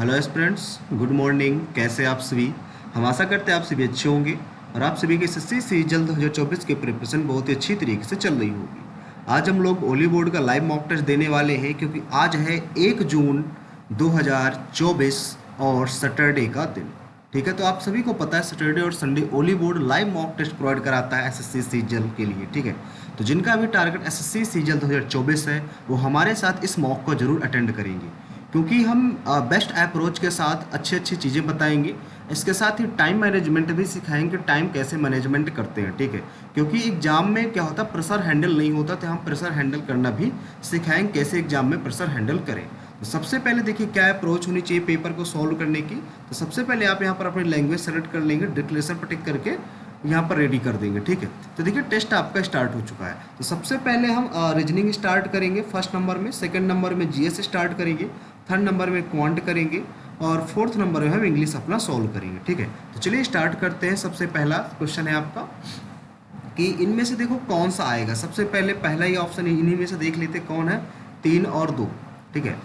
Hello aspirants, good morning. कैसे आप सभी? हम आशा करते हैं आप सभी अच्छे होंगे और आप सभी के एसएससी सीजल 2024 की प्रिपरेशन बहुत ही अच्छी तरीके से चल रही होगी। आज हम लोग ओली बोर्ड का लाइव मॉक टेस्ट देने वाले हैं क्योंकि आज है 1 जून 2024 और सैटरडे का दिन। ठीक है, तो आप सभी को पता है सैटरडे और Sunday Oliveboard live mock test provide कराता है एसएससी सीजल के लिए। ठीक है, तो जिनका भी टारगेट एसएससी सीजल 2024 है वो हमारे साथ इस मॉक को जरूर अटेंड करेंगे क्योंकि हम बेस्ट अप्रोच के साथ अच्छी अच्छी चीज़ें बताएंगे। इसके साथ ही टाइम मैनेजमेंट भी सिखाएंगे, टाइम कैसे मैनेजमेंट करते हैं। ठीक है, क्योंकि एग्जाम में क्या होता है, प्रेशर हैंडल नहीं होता, तो हम प्रेशर हैंडल करना भी सिखाएंगे, कैसे एग्जाम में प्रेशर हैंडल करें। तो सबसे पहले देखिए क्या अप्रोच होनी चाहिए पेपर को सॉल्व करने की। तो सबसे पहले आप यहाँ पर अपनी लैंग्वेज सेलेक्ट कर लेंगे, डिक्लेरेशन पर टिक करके यहाँ पर रेडी कर देंगे। ठीक है, तो देखिए टेस्ट आपका स्टार्ट हो चुका है। तो सबसे पहले हम रीजनिंग स्टार्ट करेंगे फर्स्ट नंबर में, सेकंड नंबर में जीएस स्टार्ट करेंगे, थर्ड नंबर में क्वांट करेंगे और फोर्थ नंबर में हम इंग्लिश अपना सॉल्व करेंगे। ठीक है, तो चलिए स्टार्ट करते हैं। सबसे पहला क्वेश्चन है आपका कि इनमें से देखो कौन सा आएगा। सबसे पहले पहला ही ऑप्शन इन्हीं में से देख लेते कौन है, 3 और 2। ठीक है,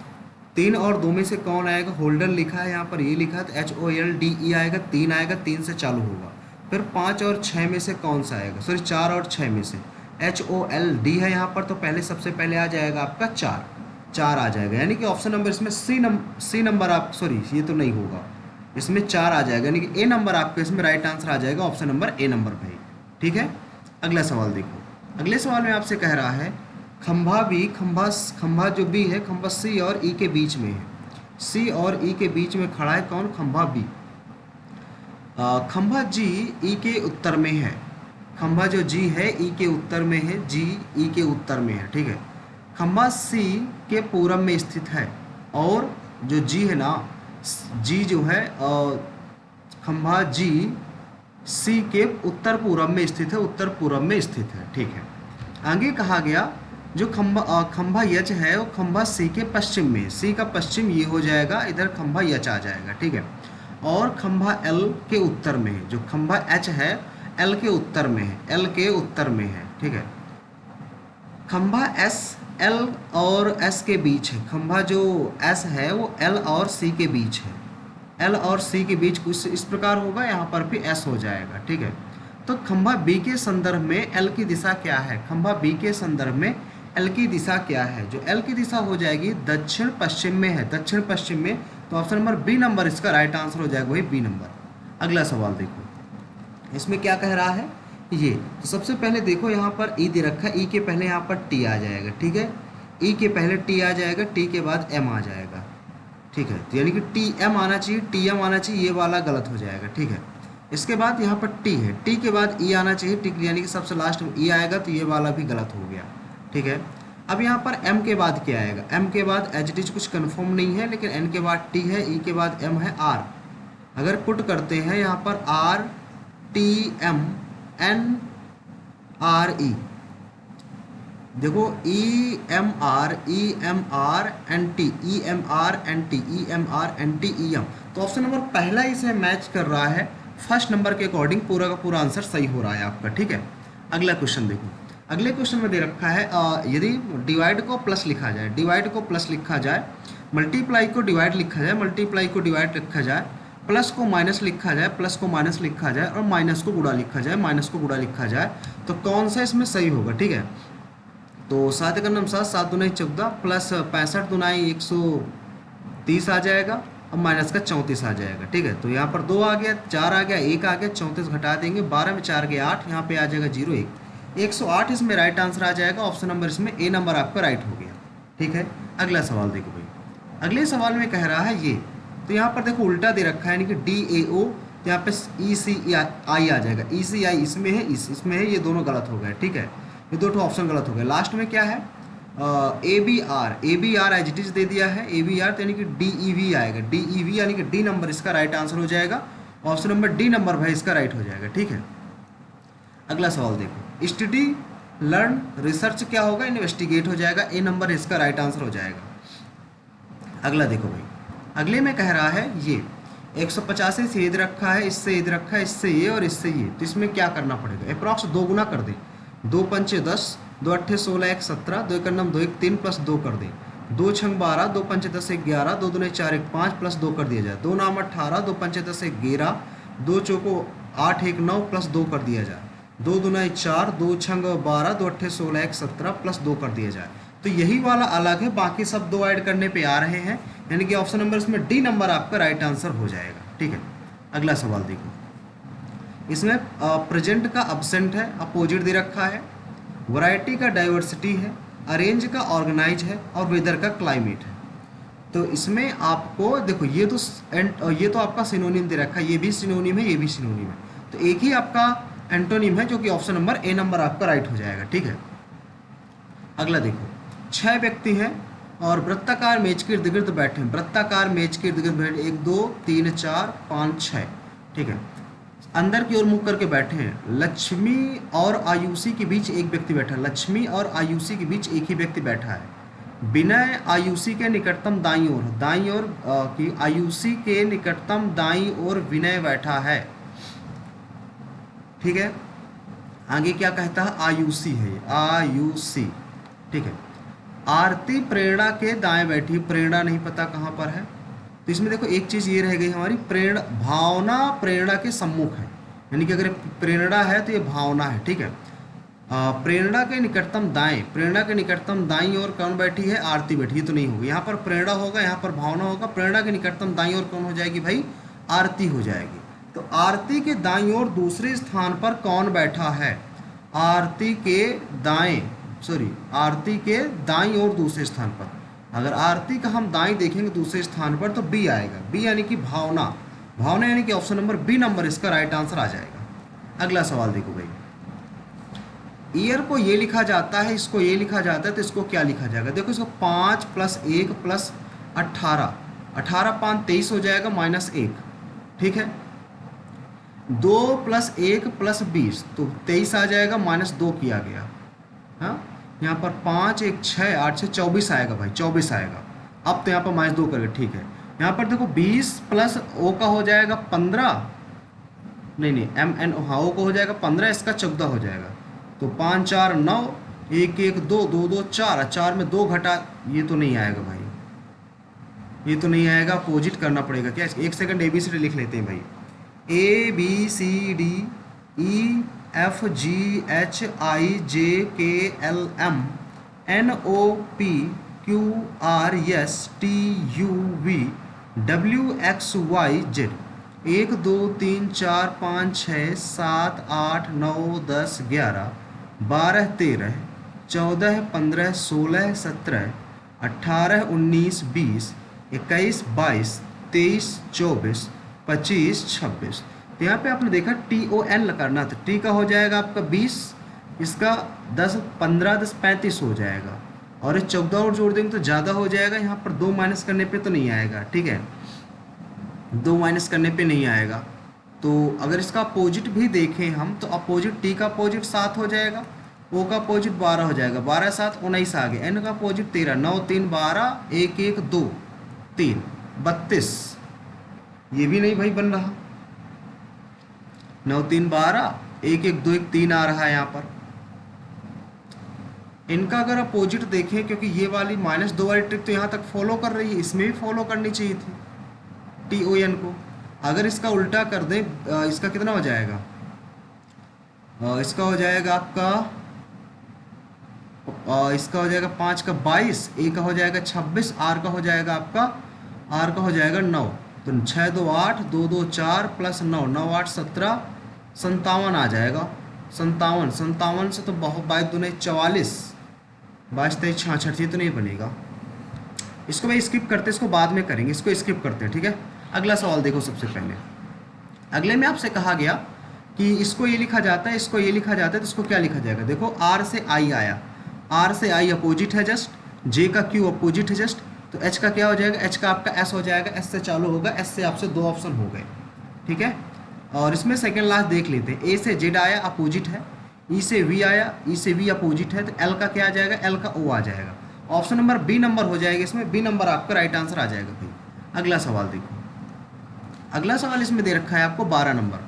3 और 2 में से कौन आएगा। होल्डर लिखा है यहाँ पर, ये लिखा है तो HOLDE आएगा, 3 आएगा, 3 से चालू होगा। फिर 5 और 6 में से कौन सा आएगा, सॉरी 4 और 6 में से HOLD है यहाँ पर, तो पहले सबसे पहले आ जाएगा आपका 4 आ जाएगा, यानी कि ऑप्शन नंबर इसमें सी नंबर आप, सॉरी ये तो नहीं होगा, इसमें 4 आ जाएगा, यानी कि ए नंबर आपका इसमें राइट आंसर आ जाएगा, ऑप्शन नंबर ए नंबर भाई। ठीक है, अगला सवाल देखो। अगले सवाल में आपसे कह रहा है खंभा बी, खंभा जो बी है, खंभा सी और ई के बीच में है। सी और ई के बीच में खड़ा है कौन, खंभा बी। खंभा जी ई के उत्तर में है। खंभा जो जी है ई के उत्तर में है, जी ई के उत्तर में है। ठीक है, खंभा सी के पूरब में स्थित है और जो जी है ना, जी जो है खंभा जी सी के उत्तर पूरब में स्थित है, उत्तर पूरब में स्थित है। ठीक है, आगे कहा गया जो खंभा यच है वो खंभा सी के पश्चिम में है। सी का पश्चिम ये हो जाएगा, इधर खंभा यच आ जाएगा। ठीक है, और खंभा एल के उत्तर में है। जो खंभा एच है एल के उत्तर में है, एल के उत्तर में है। ठीक है, खंभा एस एल और एस के बीच है। खंभा जो एस है वो एल और सी के बीच है, एल और सी के बीच कुछ इस प्रकार होगा, यहाँ पर भी एस हो जाएगा। ठीक है, तो खंभा बी के संदर्भ में एल की दिशा क्या है, खंभा बी के संदर्भ में एल की दिशा क्या है। जो एल की दिशा हो जाएगी दक्षिण पश्चिम में है, दक्षिण पश्चिम में, तो ऑप्शन नंबर बी नंबर इसका राइट आंसर हो जाएगा, वही बी नंबर। अगला सवाल देखो, इसमें क्या कह रहा है ये। तो सबसे पहले देखो यहाँ पर ई दे रखा है, ई के पहले यहाँ पर टी आ जाएगा। ठीक है, ई के पहले टी आ जाएगा, टी के बाद एम आ जाएगा। ठीक है, तो यानी कि टी एम आना चाहिए, टी एम आना चाहिए, ये वाला गलत हो जाएगा। ठीक है, इसके बाद यहाँ पर टी है, टी के बाद ई आना चाहिए, टी यानी कि सबसे लास्ट में ई आएगा, तो ये वाला भी गलत हो गया। ठीक है, अब यहाँ पर एम के बाद क्या आएगा, एम के बाद एच डी कुछ कन्फर्म नहीं है, लेकिन एन के बाद टी है, ई के बाद एम है, आर। अगर पुट करते हैं यहाँ पर R T M N R E, देखो E M R N T, E M R N T, E M R N T E M. तो ऑप्शन नंबर पहला इसे मैच कर रहा है, फर्स्ट नंबर के अकॉर्डिंग पूरा का पूरा आंसर सही हो रहा है आपका। ठीक है, अगला क्वेश्चन देखो। अगले क्वेश्चन में दे रखा है यदि डिवाइड को प्लस लिखा जाए, डिवाइड को प्लस लिखा जाए, मल्टीप्लाई को डिवाइड लिखा जाए, मल्टीप्लाई को डिवाइड लिखा जाए, प्लस को माइनस लिखा जाए, प्लस को माइनस लिखा जाए, और माइनस को गुणा लिखा जाए, माइनस को गुणा लिखा जाए, तो कौन सा इसमें सही होगा। ठीक है, तो 7 का नम 7, 7 दूनी 14, प्लस 65 दूनाई 130 आ जाएगा, और माइनस का 34 आ जाएगा। ठीक है, तो यहाँ पर 2 आ गया, 4 आ गया, 1 आ गया, 34 घटा देंगे, 12 में 4 गया 8, यहाँ पे आ जाएगा 0 1, 108 इसमें राइट आंसर आ जाएगा, ऑप्शन नंबर इसमें ए नंबर आपका राइट हो गया। ठीक है, अगला सवाल देखो भाई। अगले सवाल में कह रहा है ये, तो यहाँ पर देखो उल्टा दे रखा है, यानी कि DAO, तो यहाँ पे ECI आ जाएगा, ECI इसमें है, इसमें है, ये दोनों गलत हो गए। ठीक है, ये दो ऑप्शन गलत हो गए। लास्ट में क्या है, ABR एज इट इज दे दिया है, ABR, तो यानी कि DEV आएगा, DEV यानी कि डी नंबर इसका राइट आंसर हो जाएगा, ऑप्शन नंबर डी नंबर भाई इसका राइट हो जाएगा। ठीक है, अगला सवाल देखो, स्टडी लर्न रिसर्च क्या होगा, इन्वेस्टिगेट हो जाएगा, ए नंबर इसका राइट आंसर हो जाएगा। अगला देखो भाई, अगले में कह रहा है ये 185 से इधर रखा है, इससे इधर रखा है, इससे ये और इससे ये, तो इसमें क्या करना पड़ेगा, अप्रॉक्स 2 गुना कर दें, 2 पंचे 10, 2 अट्ठे 16, 1 17, 2 1 9 2 1 3 प्लस 2 कर दें, दो छंग 12, दो पंचे 10 11, दो दूने 4 1 5 प्लस 2 कर दिया जाए। दो नाम 18, दो पंचे 10 11, दो चौको 8 1 9 प्लस 2 कर दिया जाए। दो दुनाई 4, दो छंग 12, दो अट्ठे 16 1 17 प्लस 2 कर दिया जाए। तो यही वाला अलग है, बाकी सब दो ऐड करने पे आ रहे हैं, यानी कि ऑप्शन नंबर इसमें डी नंबर आपका राइट आंसर हो जाएगा। ठीक है, अगला सवाल देखो। इसमें प्रेजेंट का अब्सेंट है, अपोजिट दे रखा है, वैरायटी का डाइवर्सिटी है, अरेंज का ऑर्गेनाइज है, और वेदर का क्लाइमेट है। तो इसमें आपको देखो ये तो आपका सिनोनिम दे रखा है, ये भी सिनोनिम है, ये भी सिनोनिम है, तो एक ही आपका एंटोनिम है, जो कि ऑप्शन नंबर ए नंबर आपका राइट हो जाएगा। ठीक है, अगला देखो। 6 व्यक्ति हैं और वृत्ताकार मेज के इर्द गिर्द बैठे हैं। वृत्ताकार मेज के इर्द गिर्द बैठे 1 2 3 4 5 6। ठीक है, अंदर की ओर मुख करके बैठे हैं। लक्ष्मी और आयुषी के बीच एक व्यक्ति बैठा है। लक्ष्मी और आयुषी के बीच एक ही व्यक्ति बैठा है। विनय आयुषी के निकटतम दाईं ओर की आयुषी के निकटतम दाईं ओर विनय बैठा है। ठीक है, आगे क्या कहता है, आयुषी है ये, आयुषी। ठीक है, आरती प्रेरणा के दाएं बैठी। प्रेरणा नहीं पता कहाँ पर है, तो इसमें देखो एक चीज़ ये रह गई हमारी, प्रेरणा भावना प्रेरणा के सम्मुख है, यानी कि अगर प्रेरणा है तो ये भावना है। ठीक है, प्रेरणा के निकटतम दाएं, प्रेरणा के निकटतम दाईं ओर कौन बैठी है, आरती बैठी। ये तो नहीं होगी, यहाँ पर प्रेरणा होगा, यहाँ पर भावना होगा। प्रेरणा के निकटतम दाईं ओर कौन हो जाएगी भाई, आरती हो जाएगी। तो आरती के दाईं ओर दूसरे स्थान पर कौन बैठा है, आरती के दाईं ओर दूसरे स्थान पर। अगर आरती का हम दाईं देखेंगे दूसरे स्थान पर तो बी आएगा, बी यानी कि भावना। भावना यानी कि ऑप्शन नंबर बी नंबर इसका राइट आंसर आ जाएगा। अगला सवाल देखो भाई, ईयर को ये लिखा जाता है, इसको ये लिखा जाता है, तो इसको क्या लिखा जाएगा। देखो इसको 5 + 1 + 18, 18 5 23 हो जाएगा -1। ठीक है, 2 + 1 + 20 तो 23 आ जाएगा, -2 किया गया। हाँ, यहाँ पर 5 1 6 8 6 24 आएगा भाई, 24 आएगा। अब तो यहाँ पर -2 करेंगे। ठीक है, यहाँ पर देखो 20 + ओ का हो जाएगा 15, नहीं MN हाँ ओ का हो जाएगा 15, इसका 14 हो जाएगा। तो 5 4 9 1 1 2 2 2 4, 4 में 2 घटा, ये तो नहीं आएगा भाई, ये तो नहीं आएगा, अपोजिट करना पड़ेगा क्या। एक सेकंड ABCD लिख लेते हैं भाई, ABCD EFGHIJKLM NOPQRSTUV WXYZ 1 2 3 4 5 6 7 8 9 10 11 12 13 14 15 16 17 18 19 20 21 22 23 24 25 26। तो यहाँ पे आपने देखा TON करना था, टी का हो जाएगा आपका 20, इसका 10 15 10 35 हो जाएगा, और 14 और जोड़ देंगे तो ज़्यादा हो जाएगा। यहाँ पर 2 माइनस करने पे तो नहीं आएगा। ठीक है, 2 माइनस करने पे नहीं आएगा। तो अगर इसका अपोजिट भी देखें हम, तो अपोजिट टी का अपोजिट 7 हो जाएगा, ओ का अपोजिट 12 हो जाएगा, 12 7 19 आ गया, एन का अपोजिट 13, 9 3 12 1 1 2 3 32, ये भी नहीं भाई बन रहा, 9 3 12 1 1 2 1 3 आ रहा है यहाँ पर। इनका अगर अपोजिट देखें, क्योंकि ये वाली -2 वाली ट्रिक तो यहाँ तक फॉलो कर रही है, इसमें भी फॉलो करनी चाहिए थी TON को। अगर इसका उल्टा कर दें, इसका कितना हो जाएगा, इसका हो जाएगा आपका, इसका हो जाएगा 5 का 22, ए का हो जाएगा 26, आर का हो जाएगा आपका, आर का हो जाएगा 9, तो 6 2 8 2 2 4 + 9 9 8 17 57 आ जाएगा। 57 से तो बहुत 22 दूने 44, 22 23 66, ये तो नहीं बनेगा। इसको भाई स्किप करते, इसको बाद में करेंगे, इसको स्किप करते हैं। ठीक है, अगला सवाल देखो। सबसे पहले अगले में आपसे कहा गया कि इसको ये लिखा जाता है, इसको ये लिखा जाता है, तो इसको क्या लिखा जाएगा। देखो R से I आया, R से I अपोजिट है जस्ट, J का Q अपोजिट है जस्ट, तो H का क्या हो जाएगा, H का आपका S हो जाएगा, S से चालू होगा, S से आपसे 2 ऑप्शन हो गए। ठीक है, और इसमें सेकेंड लास्ट देख लेते हैं। A से Z आया अपोजिट है, E से V आया, E से V अपोजिट है, तो L का क्या आ जाएगा, L का O आ जाएगा। ऑप्शन नंबर B नंबर हो जाएगा, इसमें B नंबर आपका राइट आंसर आ जाएगा भाई। अगला सवाल देखो, अगला सवाल इसमें दे रखा है आपको 12 नंबर,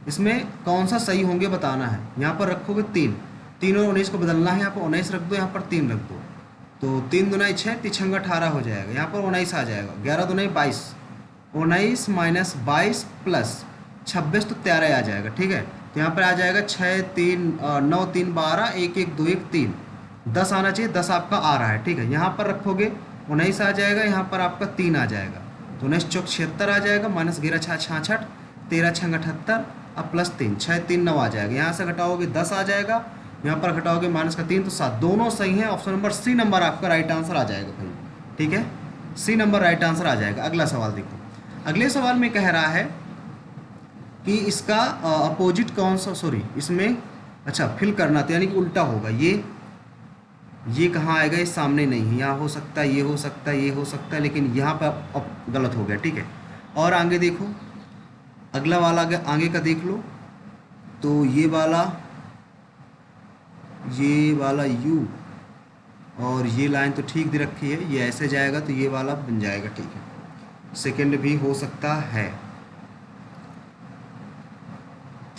इसमें कौन सा सही होंगे बताना है। यहाँ पर रखोगे 3 और 19 को बदलना है, यहाँ पर 19 रख दो, यहाँ पर 3 रख दो। तो 3×2 = 6, 3×6 = 18 हो जाएगा। यहाँ पर 19 आ जाएगा। 11×2 = 22, 19 माइनस 22 प्लस 26 तो 13 आ जाएगा। ठीक है, तो यहाँ पर आ जाएगा 6 3 9 3 12, 1 1 2 1 3, 10 आना चाहिए, 10 आपका आ रहा है। ठीक है, यहाँ पर रखोगे 19 आ जाएगा, यहाँ पर आपका 3 आ जाएगा, तो 19 चौक 76 आ जाएगा, माइनस 11 6 66, 13 6 78, अब प्लस 3 6 3 9 आ जाएगा। यहाँ से घटाओगे 10 आ जाएगा, यहाँ पर घटाओगे माइनस का 3 तो 7, दोनों सही है। ऑप्शन नंबर सी नंबर आपका राइट आंसर आ जाएगा भाई। ठीक है, सी नंबर राइट आंसर आ जाएगा। अगला सवाल देखो, अगले सवाल में कह रहा है कि इसका अपोजिट कौन सा, सॉरी इसमें अच्छा फिल करना था, यानी कि उल्टा होगा। ये कहाँ आएगा, ये सामने नहीं है, यहाँ हो सकता है, ये हो सकता है, ये हो सकता है, लेकिन यहाँ पर अब गलत हो गया। ठीक है, और आगे देखो, अगला वाला आगे का देख लो, तो ये वाला यू और ये लाइन तो ठीक दे रखी है, ये ऐसे जाएगा तो ये वाला बन जाएगा। ठीक है, सेकंड भी हो सकता है,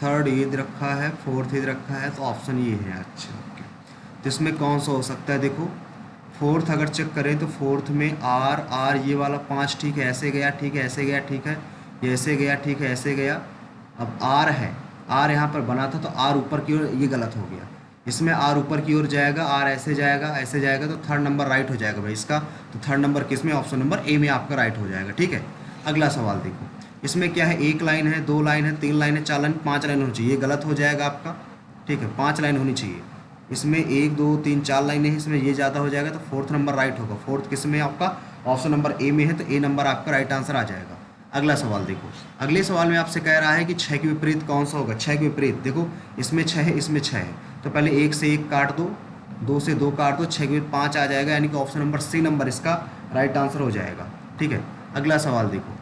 थर्ड ये दे रखा है, फोर्थ ये दे रखा है, तो ऑप्शन ये है। अच्छा ओके, तो इसमें कौन सा हो सकता है, देखो फोर्थ अगर चेक करें तो फोर्थ में आर ये वाला 5, ठीक है ऐसे गया, ठीक है ऐसे गया, ठीक है ये ऐसे गया, ठीक है ऐसे गया। अब आर है, आर यहाँ पर बना था तो आर ऊपर की ओर, ये गलत हो गया, इसमें आर ऊपर की ओर जाएगा, आर ऐसे जाएगा, ऐसे जाएगा, तो थर्ड नंबर राइट हो जाएगा भाई इसका। तो थर्ड नंबर किस में, ऑप्शन नंबर ए में आपका राइट हो जाएगा। ठीक है, अगला सवाल देखो, इसमें क्या है, 1 लाइन है, 2 लाइन है, 3 लाइन है, 4 लाइन, 5 लाइन होनी चाहिए, ये गलत हो जाएगा आपका। ठीक है, 5 लाइन होनी चाहिए, इसमें 1 2 3 4 लाइनें हैं, इसमें ये ज़्यादा हो जाएगा, तो फोर्थ नंबर राइट होगा। फोर्थ किस में आपका, ऑप्शन नंबर ए में है, तो ए नंबर आपका राइट आंसर आ जाएगा। अगला सवाल देखो, अगले सवाल में आपसे कह रहा है कि 6 के विपरीत कौन सा होगा। 6 के विपरीत देखो, इसमें 6 है, इसमें 6 है, तो पहले 1 से 1 काट दो, 2 से 2 काट दो, 6 के विपरीत 5 आ जाएगा, यानी कि ऑप्शन नंबर सी नंबर इसका राइट आंसर हो जाएगा। ठीक है, अगला सवाल देखो,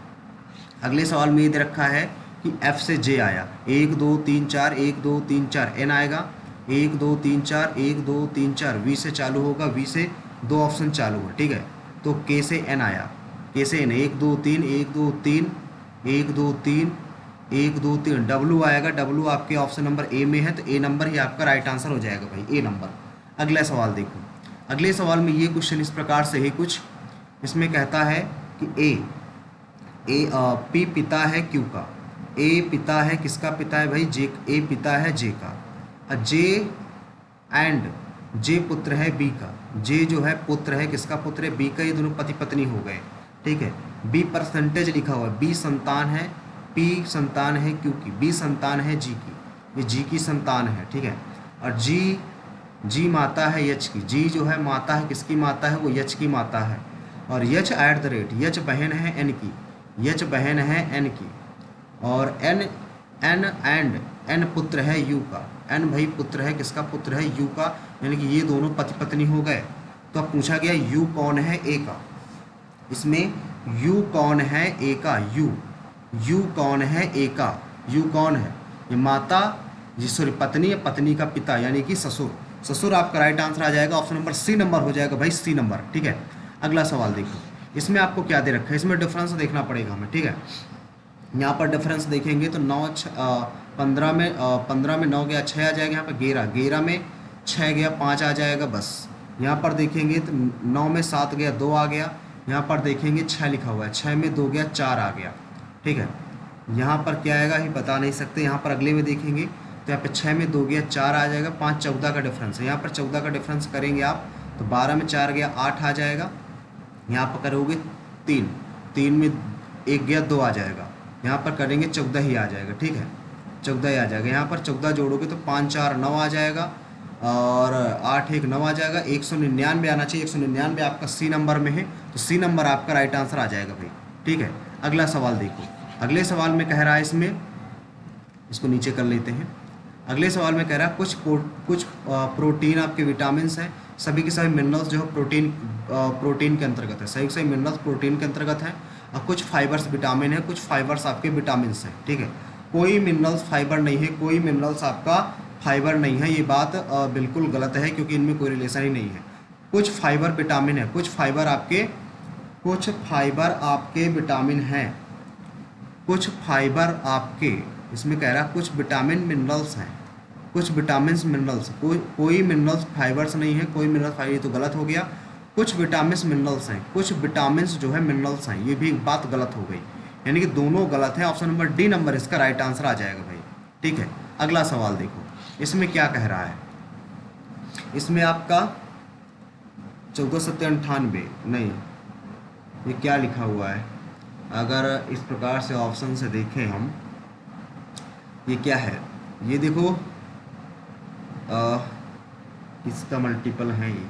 अगले सवाल में ये दे रखा है कि एफ से जे आया, 1 2 3 4, 1 2 3 4, एन आएगा 1 2 3 4, 1 2 3 4, वी से चालू होगा, वी से 2 ऑप्शन चालू है। ठीक है, तो के से एन आया, के से एन 1 2 3, 1 2 3, 1 2 3, 1 2 3, डब्लू आएगा, डब्लू आपके ऑप्शन नंबर ए में है, तो ए नंबर ही आपका राइट आंसर हो जाएगा भाई, ए नंबर। अगला सवाल देखो, अगले सवाल में ये क्वेश्चन इस प्रकार से है कुछ, इसमें कहता है कि पी पिता है क्यू का, ए पिता है, किसका पिता है भाई, जे, ए पिता है जे का, जे एंड जे पुत्र है बी का, जे जो है पुत्र है, किसका पुत्र है, बी का, ये दोनों पति पत्नी हो गए। ठीक है, बी परसेंटेज लिखा हुआ है, बी संतान है, पी संतान है क्यू की, बी संतान है जी की, ये जी की संतान है। ठीक है, और जी माता है यच की, जी जो है माता है, किसकी माता है, वो यच की माता है, और यच @ यच बहन है एन की, यच बहन है एन की, और एन एंड एन पुत्र है यू का, एन भाई पुत्र है, किसका पुत्र है, यू का, यानी कि ये दोनों पति पत्नी हो गए। तो अब पूछा गया यू कौन है ए का, इसमें यू कौन है ए का, यू कौन है ए का, यू कौन है, ये माता जी, सॉरी पत्नी, या पत्नी का पिता यानी कि ससुर आपका राइट आंसर आ जाएगा, ऑप्शन नंबर सी नंबर हो जाएगा भाई, सी नंबर। ठीक है, अगला सवाल देखो, इसमें आपको क्या दे रखा है, इसमें डिफरेंस देखना पड़ेगा हमें। ठीक है, यहाँ पर डिफरेंस देखेंगे तो 15 में 9 गया 6 आ जाएगा, यहाँ पर 11 में 6 गया 5 आ जाएगा बस। यहाँ पर देखेंगे तो 9 में 7 गया 2 आ गया, यहाँ पर देखेंगे 6 लिखा हुआ है, 6 में 2 गया 4 आ गया। ठीक है, यहाँ पर क्या आएगा ही बता नहीं सकते। यहाँ पर अगले में देखेंगे तो यहाँ पे 6 में 2 गया 4 आ जाएगा, 5 14 का डिफरेंस है, यहाँ पर 14 का डिफरेंस करेंगे आप तो 12 में 4 गया 8 आ जाएगा, यहाँ पर करोगे 3 में 1 गया 2 आ जाएगा, यहाँ पर करेंगे 14 ही आ जाएगा। ठीक है, 14 ही आ जाएगा, यहाँ पर 14 जोड़ोगे तो 5 4 9 आ जाएगा, और 8 1 9 आ जाएगा, 199 आना चाहिए, 199 आपका सी नंबर में है, तो सी नंबर आपका राइट आंसर आ जाएगा भाई। ठीक है, अगला सवाल देखो, अगले सवाल में कह रहा है, इसमें इसको नीचे कर लेते हैं। अगले सवाल में कह रहा है कुछ प्रोटीन आपके विटामिन्स हैं, सभी के सभी मिनरल्स जो है प्रोटीन के अंतर्गत है, सही के सही मिनरल्स प्रोटीन के अंतर्गत हैं, और कुछ फाइबर्स विटामिन है, कुछ फाइबर्स आपके विटामिन्स हैं। ठीक है, कोई मिनरल्स फाइबर नहीं है, कोई मिनरल्स आपका फाइबर नहीं है, ये बात बिल्कुल गलत है, क्योंकि इनमें कोई रिलेशन ही नहीं है। कुछ फाइबर विटामिन है, कुछ फाइबर आपके विटामिन हैं, कुछ फाइबर आपके, इसमें कह रहा है कुछ विटामिन मिनरल्स हैं, कुछ विटामिन मिनरल्स, कोई मिनरल्स फाइबर्स नहीं है, कोई मिनरल फाइबर, ये तो गलत हो गया। कुछ विटामिन्स मिनरल्स हैं, कुछ विटामिन्स जो है मिनरल्स हैं, ये भी एक बात गलत हो गई, यानी कि दोनों गलत है। ऑप्शन नंबर डी नंबर इसका राइट आंसर आ जाएगा भाई। ठीक है, अगला सवाल देखो, इसमें क्या कह रहा है। इसमें आपका 1498 नहीं, ये क्या लिखा हुआ है, अगर इस प्रकार से ऑप्शन से देखें हम, ये क्या है, ये देखो किसका मल्टीपल है ये।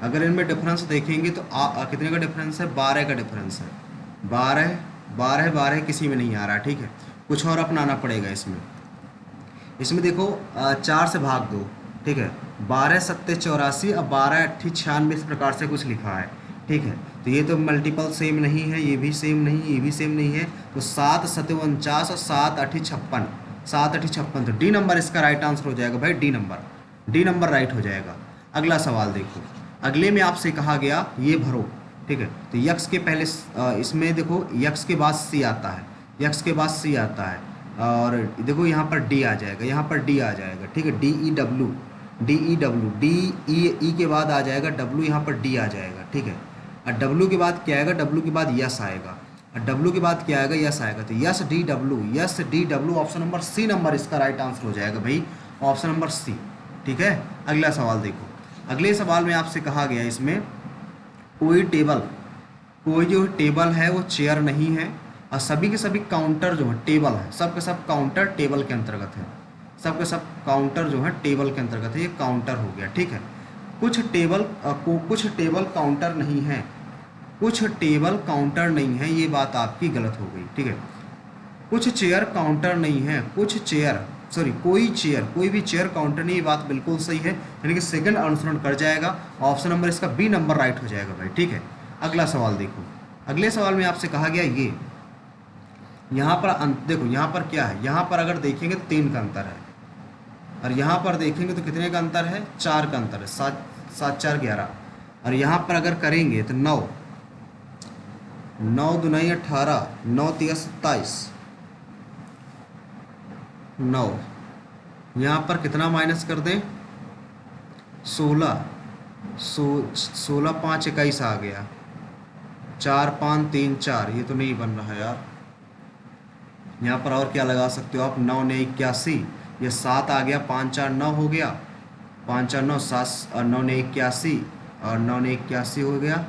अगर इनमें डिफरेंस देखेंगे तो कितने का डिफरेंस है, 12 का डिफरेंस है। 12 12 12 किसी में नहीं आ रहा। ठीक है, कुछ और अपनाना पड़ेगा इसमें। इसमें देखो 4 से भाग दो। ठीक है, 12 सत्ते 84 और 12 अट्ठी 96 इस प्रकार से कुछ लिखा है। ठीक है, तो ये तो मल्टीपल सेम नहीं है, ये भी सेम नहीं, ये भी सेम नहीं है, तो 7 सत्ते 49 और 7 अट्ठी 56, 7 अट्ठी 56, तो डी नंबर इसका राइट आंसर हो जाएगा भाई, D number, D number right हो जाएगा। अगला सवाल देखो, अगले में आपसे कहा गया ये भरो। ठीक है, तो यक्स के पहले इसमें देखो यक्स के बाद सी आता है, यक्स के बाद सी आता है, और देखो यहाँ पर डी आ जाएगा, यहाँ पर डी आ जाएगा। ठीक है, D E W, D E W, D E के बाद आ जाएगा डब्ल्यू, यहाँ पर डी आ जाएगा। ठीक है, और डब्ल्यू के बाद क्या आएगा, डब्ल्यू के बाद यस आएगा, और डब्ल्यू के बाद क्या आएगा, यस आएगा, तो yes D W, yes D W, option number C number इसका राइट आंसर हो जाएगा भाई, ऑप्शन नंबर सी। ठीक है, अगला सवाल देखो, अगले सवाल में आपसे कहा गया इसमें कोई टेबल, कोई जो टेबल है वो चेयर नहीं है, और सभी के सभी काउंटर जो है टेबल है, सब के सब काउंटर टेबल के अंतर्गत है, सब के सब काउंटर जो है टेबल के अंतर्गत है, ये काउंटर हो गया। ठीक है, कुछ टेबल कुछ टेबल काउंटर नहीं है, कुछ टेबल काउंटर नहीं है, ये बात आपकी गलत हो गई। ठीक है, कुछ चेयर काउंटर नहीं है, कुछ चेयर सॉरी कोई चेयर, कोई भी चेयर काउंटर नहीं, ये बात बिल्कुल सही है, यानी कि सेकंड अनुसरण कर जाएगा, ऑप्शन नंबर इसका बी नंबर राइट हो जाएगा भाई। ठीक है, अगला सवाल देखो, अगले सवाल में आपसे कहा गया ये यहाँ पर देखो, यहाँ पर क्या है, यहाँ पर अगर देखेंगे तो 3 का अंतर है, और यहाँ पर देखेंगे तो कितने का अंतर है, 4 का अंतर है, 7 7 4 11, और यहाँ पर अगर करेंगे तो 9 9 दूनी 18, 9 तिया 27, 9, यहाँ पर कितना माइनस कर दें, 16, 16 5 21 आ गया, 4 5 3 4, ये तो नहीं बन रहा है यार। यहाँ पर और क्या लगा सकते हो आप, 9 ने 81, ये 7 आ गया, 5 4 9 हो गया, 5 4 9 7 और 9 ने 81, और 9 ने 81 हो गया।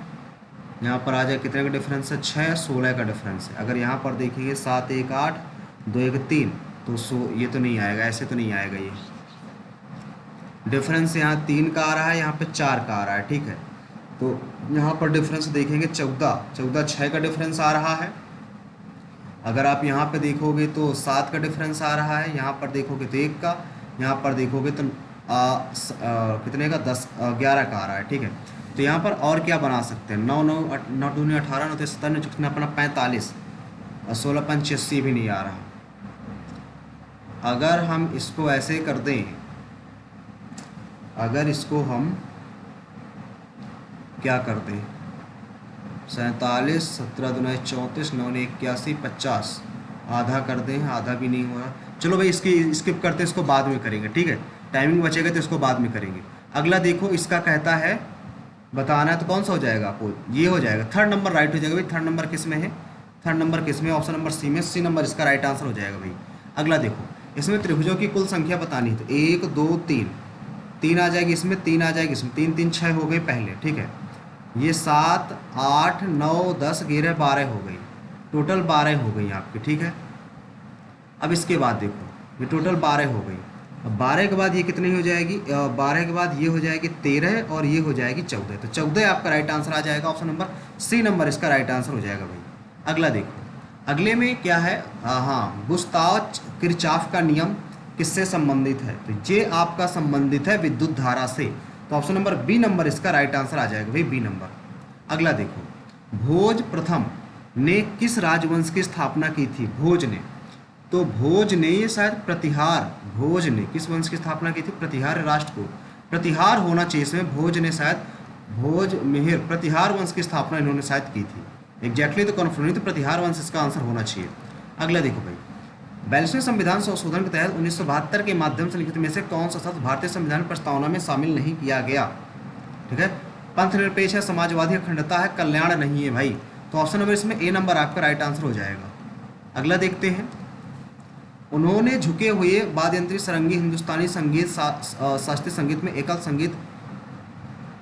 यहाँ पर आ जाए कितने का डिफरेंस है, 6 16 का डिफरेंस है। अगर यहाँ पर देखेंगे 7 1 8 2 1 3, तो ये तो नहीं आएगा, ऐसे तो नहीं आएगा, ये डिफरेंस यहाँ 3 का आ रहा है, यहाँ पे 4 का आ रहा है। ठीक है, तो यहाँ पर डिफरेंस देखेंगे 14 14 6 का डिफरेंस आ रहा है। अगर आप यहाँ पे देखोगे तो 7 का डिफरेंस आ रहा है, यहाँ पर देखोगे तो 1 का, यहाँ पर देखोगे तो कितने का 10 11 का आ रहा है। ठीक है, तो यहाँ पर और क्या बना सकते हैं, 9 9 9 दूनी 18, 9 17 कितना अपना 45, और 16 5 86 भी नहीं आ रहा। अगर हम इसको ऐसे कर दें, अगर इसको हम क्या कर दें, 47 17 दूनी 34, 9 ने 81 50, आधा कर दें, आधा भी नहीं हो रहा। चलो भाई इसकी स्किप करते, इसको बाद में करेंगे। ठीक है, टाइमिंग बचेगा तो इसको बाद में करेंगे। अगला देखो, इसका कहता है बताना है, तो कौन सा हो जाएगा आपको, ये हो जाएगा, थर्ड नंबर राइट हो जाएगा भाई। थर्ड नंबर किस में है, थर्ड नंबर किस में, ऑप्शन नंबर सी में, सी नंबर इसका राइट आंसर हो जाएगा भाई। अगला देखो, इसमें त्रिभुजों की कुल संख्या बतानी है, तो 1 2 3 3 आ जाएगी इसमें, 3 आ जाएगी इसमें, 3 3 6 हो गई पहले। ठीक है, ये 7 8 9 10 11 12 हो गई, टोटल 12 हो गई आपकी। ठीक है, अब इसके बाद देखो, ये टोटल 12 हो गई। अब 12 के बाद ये कितनी हो जाएगी, 12 के बाद ये हो जाएगी 13, और ये हो जाएगी 14, तो 14 आपका राइट आंसर आ जाएगा, ऑप्शन नंबर सी नंबर इसका राइट आंसर हो जाएगा भाई। अगला देखो, अगले में क्या है, हाँ, गुस्ताव किरचॉफ का नियम किससे संबंधित है, तो ये आपका संबंधित है विद्युत धारा से, तो ऑप्शन नंबर बी नंबर इसका राइट आंसर आ जाएगा भाई, बी नंबर। अगला देखो, भोज प्रथम ने किस राजवंश की स्थापना की थी, भोज ने, तो भोज ने ये शायद प्रतिहार, भोज ने किस वंश की स्थापना की थी, प्रतिहार राष्ट्र को प्रतिहार होना चाहिए इसमें, भोज ने शायद भोज मिहिर प्रतिहार वंश की स्थापना इन्होंने शायद की थी, एग्जैक्टली तो कन्फर्म नहीं, तो प्रतिहार वंश इसका आंसर होना चाहिए। अगला देखो भाई, 42वें संविधान संशोधन के तहत 1972 के माध्यम से लिखित में से कौन सा शब्द भारतीय संविधान प्रस्तावना में शामिल नहीं किया गया। ठीक है, पंथ निरपेक्ष है, समाजवादी, अखंडता है, कल्याण नहीं है भाई। तो ऑप्शन नंबर इसमें ए नंबर आपका राइट आंसर हो जाएगा। अगला देखते हैं। उन्होंने झुके हुए वाद्य यंत्री, सारंगी, हिंदुस्तानी संगीत, शास्त्रीय संगीत में एकल संगीत,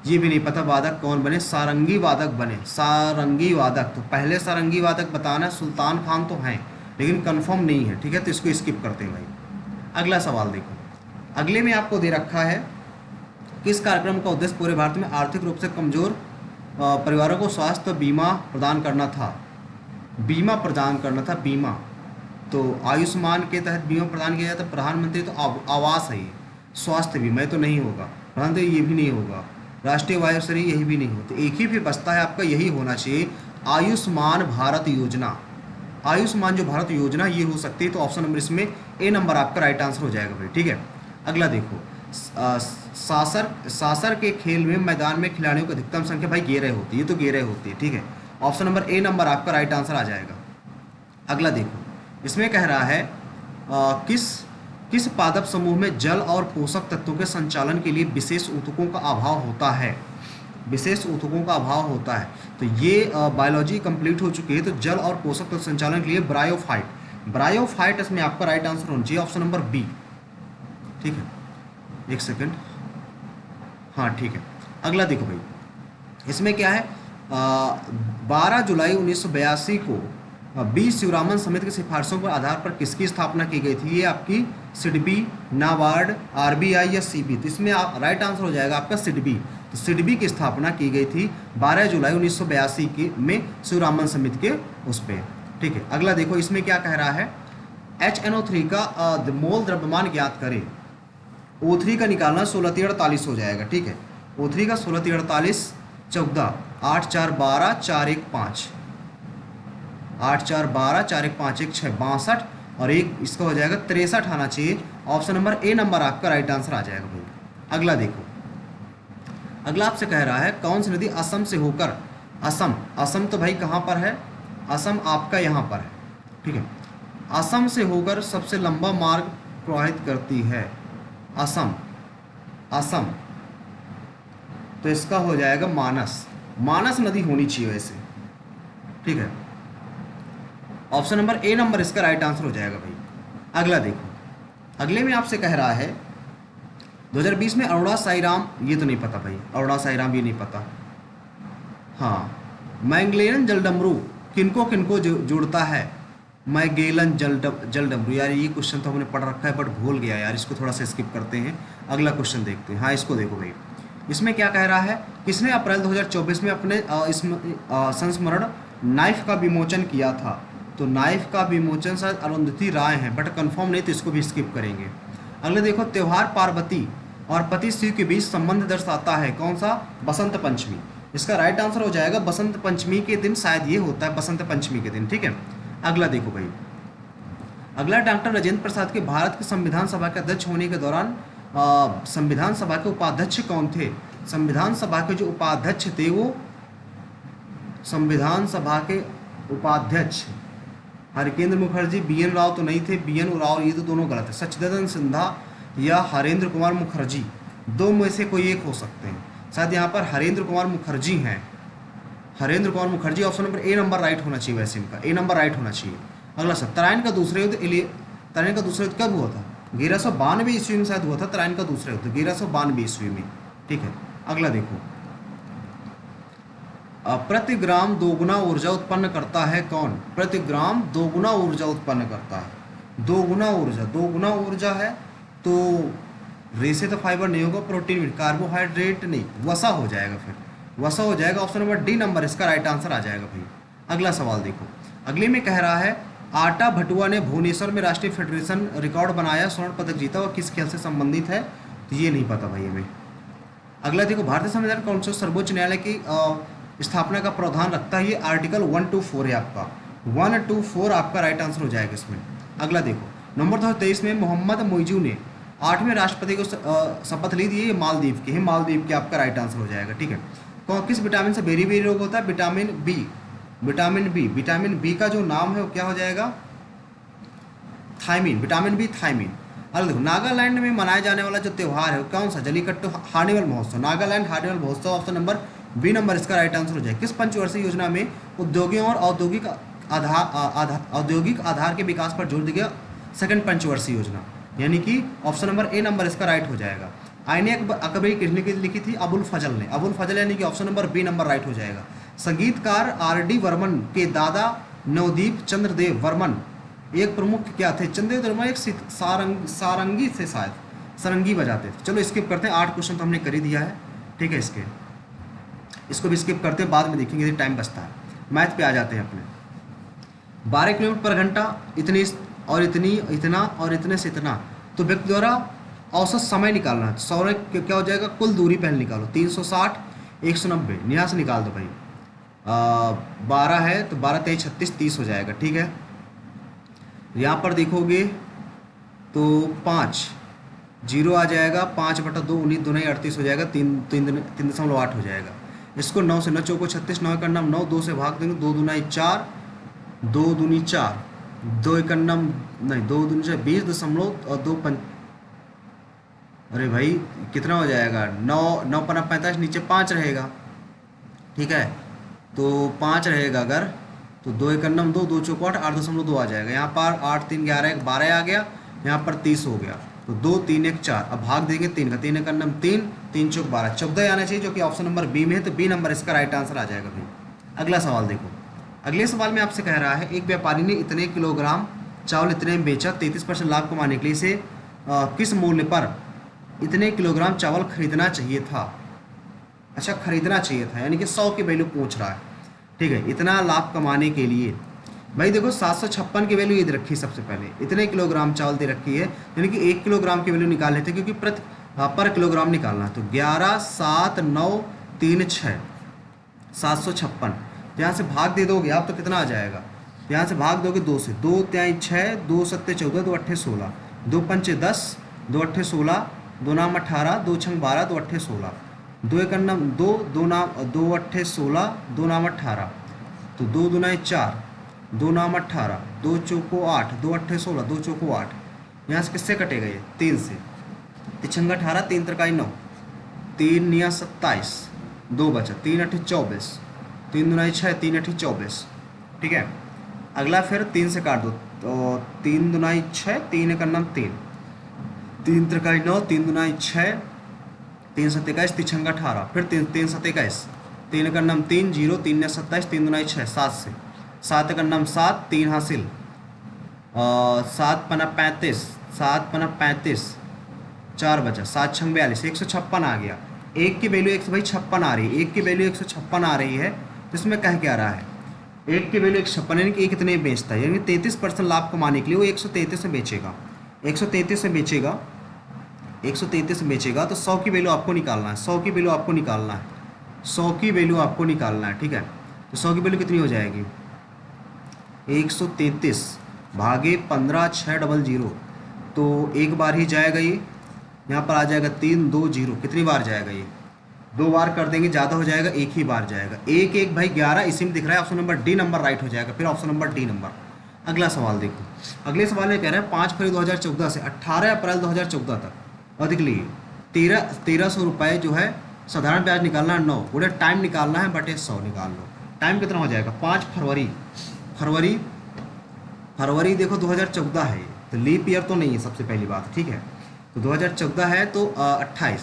ये भी नहीं पता वादक कौन बने, सारंगी वादक बने, सारंगी वादक। तो पहले सारंगी वादक बताना, सुल्तान खान तो हैं लेकिन कंफर्म नहीं है, ठीक है, तो इसको स्किप करते हैं भाई। अगला सवाल देखो, अगले में आपको दे रखा है किस कार्यक्रम का उद्देश्य पूरे भारत में आर्थिक रूप से कमजोर परिवारों को स्वास्थ्य बीमा प्रदान करना था। बीमा प्रदान करना था, बीमा। तो आयुष्मान के तहत बीमा प्रदान किया जाता है। प्रधानमंत्री तो आवास है ये, स्वास्थ्य बीमा तो नहीं होगा, प्रधानमंत्री ये भी नहीं होगा, राष्ट्रीय वायुश्री यही भी नहीं होता। एक ही भी बचता है आपका, यही होना चाहिए, आयुष्मान भारत योजना। आयुष्मान जो भारत योजना ये हो सकती है। तो ऑप्शन नंबर इसमें ए नंबर आपका राइट आंसर हो जाएगा भाई, ठीक है। अगला देखो, सासर के खेल में मैदान में खिलाड़ियों की अधिकतम संख्या भाई 11 होती है, ये तो 11 होती है, ठीक है। ऑप्शन नंबर ए नंबर आपका राइट आंसर आ जाएगा। अगला देखो, इसमें कह रहा है किस पादप समूह में जल और पोषक तत्वों के संचालन के लिए विशेष ऊतकों का अभाव होता है। विशेष ऊतकों का अभाव होता है। तो ये बायोलॉजी कंप्लीट हो चुकी है। तो जल और पोषक तत्व संचालन के लिए ब्रायोफाइट, ब्रायोफाइट इसमें आपका राइट आंसर होना चाहिए, ऑप्शन नंबर बी, ठीक है। एक सेकंड, हाँ ठीक है। अगला देखो भाई, इसमें क्या है, 12 जुलाई 1982 को बी शिवरामन समिति की सिफारिशों पर आधार पर किसकी स्थापना की गई थी। ये आपकी सिडबी, नाबार्ड, आरबीआई या सीबी। तो इसमें आप राइट आंसर हो जाएगा आपका सिडबी। तो सिडबी की स्थापना की गई थी 12 जुलाई 1982 के में शिवरामन समिति के उस पर, ठीक है। अगला देखो, इसमें क्या कह रहा है, HNO3 का मोल द्रव्यमान ज्ञात करें। O3 का निकालना 16×48 हो जाएगा, ठीक है। O3 का 16×48 14, 8 4 12 4 1 5, 8 4 12 4 1 5 1 6 62 और एक इसका हो जाएगा 63 आना चाहिए। ऑप्शन नंबर ए नंबर आपका राइट आंसर आ जाएगा भाई। अगला देखो, अगला आपसे कह रहा है कौन सी नदी असम से होकर, असम तो भाई कहाँ पर है, असम आपका यहाँ पर है, ठीक है। असम से होकर सबसे लंबा मार्ग प्रवाहित करती है, असम। तो इसका हो जाएगा मानस नदी होनी चाहिए वैसे, ठीक है। ऑप्शन नंबर ए नंबर इसका राइट आंसर हो जाएगा भाई। अगला देखो, अगले में आपसे कह रहा है 2020 में अरोड़ा साईराम, ये तो नहीं पता भाई, अरोड़ा साईराम ये नहीं पता। हाँ, मैंगलेरन जलडमरू किनको किनको जोड़ता है, मैगेलन जलडमरू। यार ये क्वेश्चन तो हमने पढ़ रखा है बट भूल गया यार, इसको थोड़ा सा स्किप करते हैं। अगला क्वेश्चन देखते हैं। हाँ, इसको देखो भाई, इसमें क्या कह रहा है, किसने अप्रैल 2024 में अपने संस्मरण नाइफ का विमोचन किया था। तो नाइफ का विमोचन शायद अरुंधति राय हैं, बट कंफर्म नहीं, तो इसको भी स्किप करेंगे। अगले देखो, त्यौहार पार्वती और पति शिव के बीच संबंध दर्शाता है, कौन सा, बसंत पंचमी। इसका राइट आंसर हो जाएगा बसंत पंचमी के दिन, शायद ये होता है बसंत पंचमी के दिन, ठीक है। अगला देखो भाई, अगला डॉक्टर राजेंद्र प्रसाद के भारत के संविधान सभा के अध्यक्ष होने के दौरान संविधान सभा के उपाध्यक्ष कौन थे। संविधान सभा के जो उपाध्यक्ष थे वो संविधान सभा के उपाध्यक्ष हरिकेंद्र मुखर्जी, BN राव तो नहीं थे, BN राव ये तो दोनों गलत है, सच्चिदानंद सिन्हा या हरेंद्र कुमार मुखर्जी, दो में से कोई एक हो सकते हैं। शायद यहाँ पर हरेंद्र कुमार मुखर्जी हैं, Harendra Kumar Mukherjee. Option number A number right होना चाहिए, वैसे इनका ए नंबर राइट होना चाहिए। अगला सर, तराइन का दूसरा युद्ध कब हुआ था, 1192 ईस्वी में शायद हुआ था तराइन का दूसरा युद्ध, 1192 ईस्वी में, ठीक है। अगला देखो, प्रति ग्राम दोगुना ऊर्जा उत्पन्न करता है कौन, प्रति ग्राम दोगुना ऊर्जा उत्पन्न करता है। दोगुना ऊर्जा है तो रेसे तो फाइबर नहीं होगा, प्रोटीन, कार्बोहाइड्रेट नहीं, वसा हो जाएगा, फिर वसा हो जाएगा। ऑप्शन नंबर डी नंबर इसका राइट आंसर आ जाएगा भाई। अगला सवाल देखो, अगले में कह रहा है आटा भटुआ ने भुवनेश्वर में राष्ट्रीय फेडरेशन रिकॉर्ड बनाया, स्वर्ण पदक जीता, और किस खेल से संबंधित है, तो ये नहीं पता भाई हमें। अगला देखो, भारतीय संविधान कौन सा सर्वोच्च न्यायालय की स्थापना का प्रावधान रखता है, ये आर्टिकल 124 है आपका, 124 आपका राइट आंसर हो जाएगा इसमें। अगला देखो, नंबर 2023 में मोहम्मद मोइजू ने 8वें राष्ट्रपति को शपथ ली थी, ये मालदीव के हैं, मालदीव के आपका राइट आंसर हो जाएगा, ठीक है। किस विटामिन से बेरी रोग होता है, विटामिन बी का जो नाम है वो क्या हो जाएगा, थायमीन, विटामिन बी थायमीन। अगर देखो, नागालैंड में मनाया जाने वाला जो त्यौहार है वो कौन सा, जलीकट्टू हार्निवल महोत्सव, नागालैंड हार्निवल महोत्सव। ऑप्शन नंबर बी नंबर इसका राइट आंसर हो जाएगा। किस पंचवर्षीय योजना में उद्योगों और औद्योगिक आधार के विकास पर जोर दिया गया? सेकंड पंचवर्षीय योजना, यानी कि ऑप्शन नंबर ए नंबर इसका राइट हो जाएगा। आईने अकबरी किसने लिखी थी? अबुल फजल ने। अबुल फजल यानी कि option number B number right हो जाएगा। संगीतकार आर डी वर्मन के दादा नवदीप चंद्रदेव वर्मन एक प्रमुख क्या थे? चंद्रदेव वर्मन एक सारंगी से शायद सारंगी बजाते थे। चलो स्किप करते हैं, 8 क्वेश्चन तो हमने कर ही दिया है, ठीक है। इसको भी स्किप करते हैं, बाद में देखेंगे यदि टाइम बचता है। मैथ पे आ जाते हैं अपने। 12 किलोमीटर पर घंटा, इतनी और इतनी, इतना और इतने से इतना, तो व्यक्ति द्वारा औसत समय निकालना है। सौर क्या हो जाएगा? कुल दूरी पहले निकालो, 360 190, यहाँ से निकाल दो भाई। 12 है तो 12 3 36 30 हो जाएगा, ठीक है। यहाँ पर देखोगे तो 5 जीरो आ जाएगा, 5/2 19 दूनी 38 हो जाएगा, 3.8 हो जाएगा। इसको 9 से 9 चौको 36, 9 का नाम 9, 2 से भाग देंगे, 2 दूनी 4, 2 दूनी 4, 2 एक नाम नहीं, 2 दूनी 4 20 और 2 अरे भाई कितना हो जाएगा? 9 पना 45, नीचे 5 रहेगा, ठीक है। तो 5 रहेगा अगर, तो 2 एक नाम 2, 2 चौको 8, 8.2 आ जाएगा। यहाँ पर 8 3 11 1 12 आ गया, यहाँ पर 30 हो गया, तो 2 3 1 4। अब भाग देंगे 3 का, 3 एक नाम 3, 3 चौक 12, 14 आना चाहिए, जो कि ऑप्शन नंबर बी में है, तो बी नंबर इसका राइट आंसर आ जाएगा भाई। अगला सवाल देखो। अगले सवाल में आपसे कह रहा है, एक व्यापारी ने इतने किलोग्राम चावल इतने में बेचा, 33% लाभ कमाने के लिए इसे किस मूल्य पर इतने किलोग्राम चावल खरीदना चाहिए था? अच्छा, खरीदना चाहिए था, यानी कि 100 की वैल्यू पूछ रहा है, ठीक है। इतना लाभ कमाने के लिए भाई देखो 756 की वैल्यू ये दे रखी है सबसे पहले, इतने किलोग्राम चावल दे रखी है, यानी कि 1 किलोग्राम की वैल्यू निकाल लेते हैं, क्योंकि पर किलोग्राम निकालना है। तो 11 7 9 3 6 756, यहाँ से भाग दे दोगे आप तो कितना आ जाएगा? यहाँ से भाग दोगे 2 से, 2 3 6, 2 7 14, 2 8 16, 2 5 10, 2 8 16, 2 नाम 18, 2 6 12, 2 8 16, 2 एक नाम 2, 2 नाम 2 8 16, 2 नाम 18, तो 2 दूना 4, 2 नाम 18, 2 चौको 8, 2 8 16, 2 चौको 8। यहाँ से किससे कटेगा? ये 3 से, 3 18, 3 3 9, 3 9 27, 2 बचा, 3 8 24, 3 दूना 6, 3 8 24, ठीक है। अगला फिर 3 से काट दो, तो 3 दूना 6, 3 एक नाम 3, 3 3 9, 3 दूना 6, 3 7 21, 3 6 18, फिर 3 7 21, 3 का नाम 3 0, 3 ने 27, 3 दूना 6, 7 से, 7 का नाम 7, 3 हासिल, 7 पना 35, 7 पना 35, 4 बचा, 7 6 42, 156 आ गया। एक की वैल्यू 156 आ रही है, एक की वैल्यू 156 आ रही है, तो इसमें कह क्या रहा है? एक की वैल्यू 156, यानी कि एक कितने बेचता है, यानी 33% लाभ कमाने के लिए वो 133 में बेचेगा, 133 में बेचेगा, 133 में बेचेगा, तो 100 की वैल्यू आपको निकालना है, 100 की वैल्यू आपको निकालना है, 100 की वैल्यू आपको निकालना है, ठीक है। तो 100 की वैल्यू कितनी हो जाएगी? 133 भागे 15 600, तो एक बार ही जाएगा ये, यहाँ पर आ जाएगा 3 2 0, कितनी बार जाएगा ये? 2 बार कर देंगे, ज़्यादा हो जाएगा, एक ही बार जाएगा, 1 1 भाई 11, इसी में दिख रहा है, option number D number right हो जाएगा। फिर ऑप्शन नंबर डी नंबर। अगला सवाल देखो। अगले सवाल में कह रहे हैं 5 फरवरी 2014 से 18 अप्रैल 2014 तक अधिक लिए 1300 रुपये जो है साधारण ब्याज निकालना है 9, पूरे टाइम निकालना है, बटे 100 निकाल लो। टाइम कितना हो जाएगा? 5 फरवरी देखो 2014 है, तो लीप ईयर तो नहीं है सबसे पहली बात, ठीक है। तो 2014 है तो 28,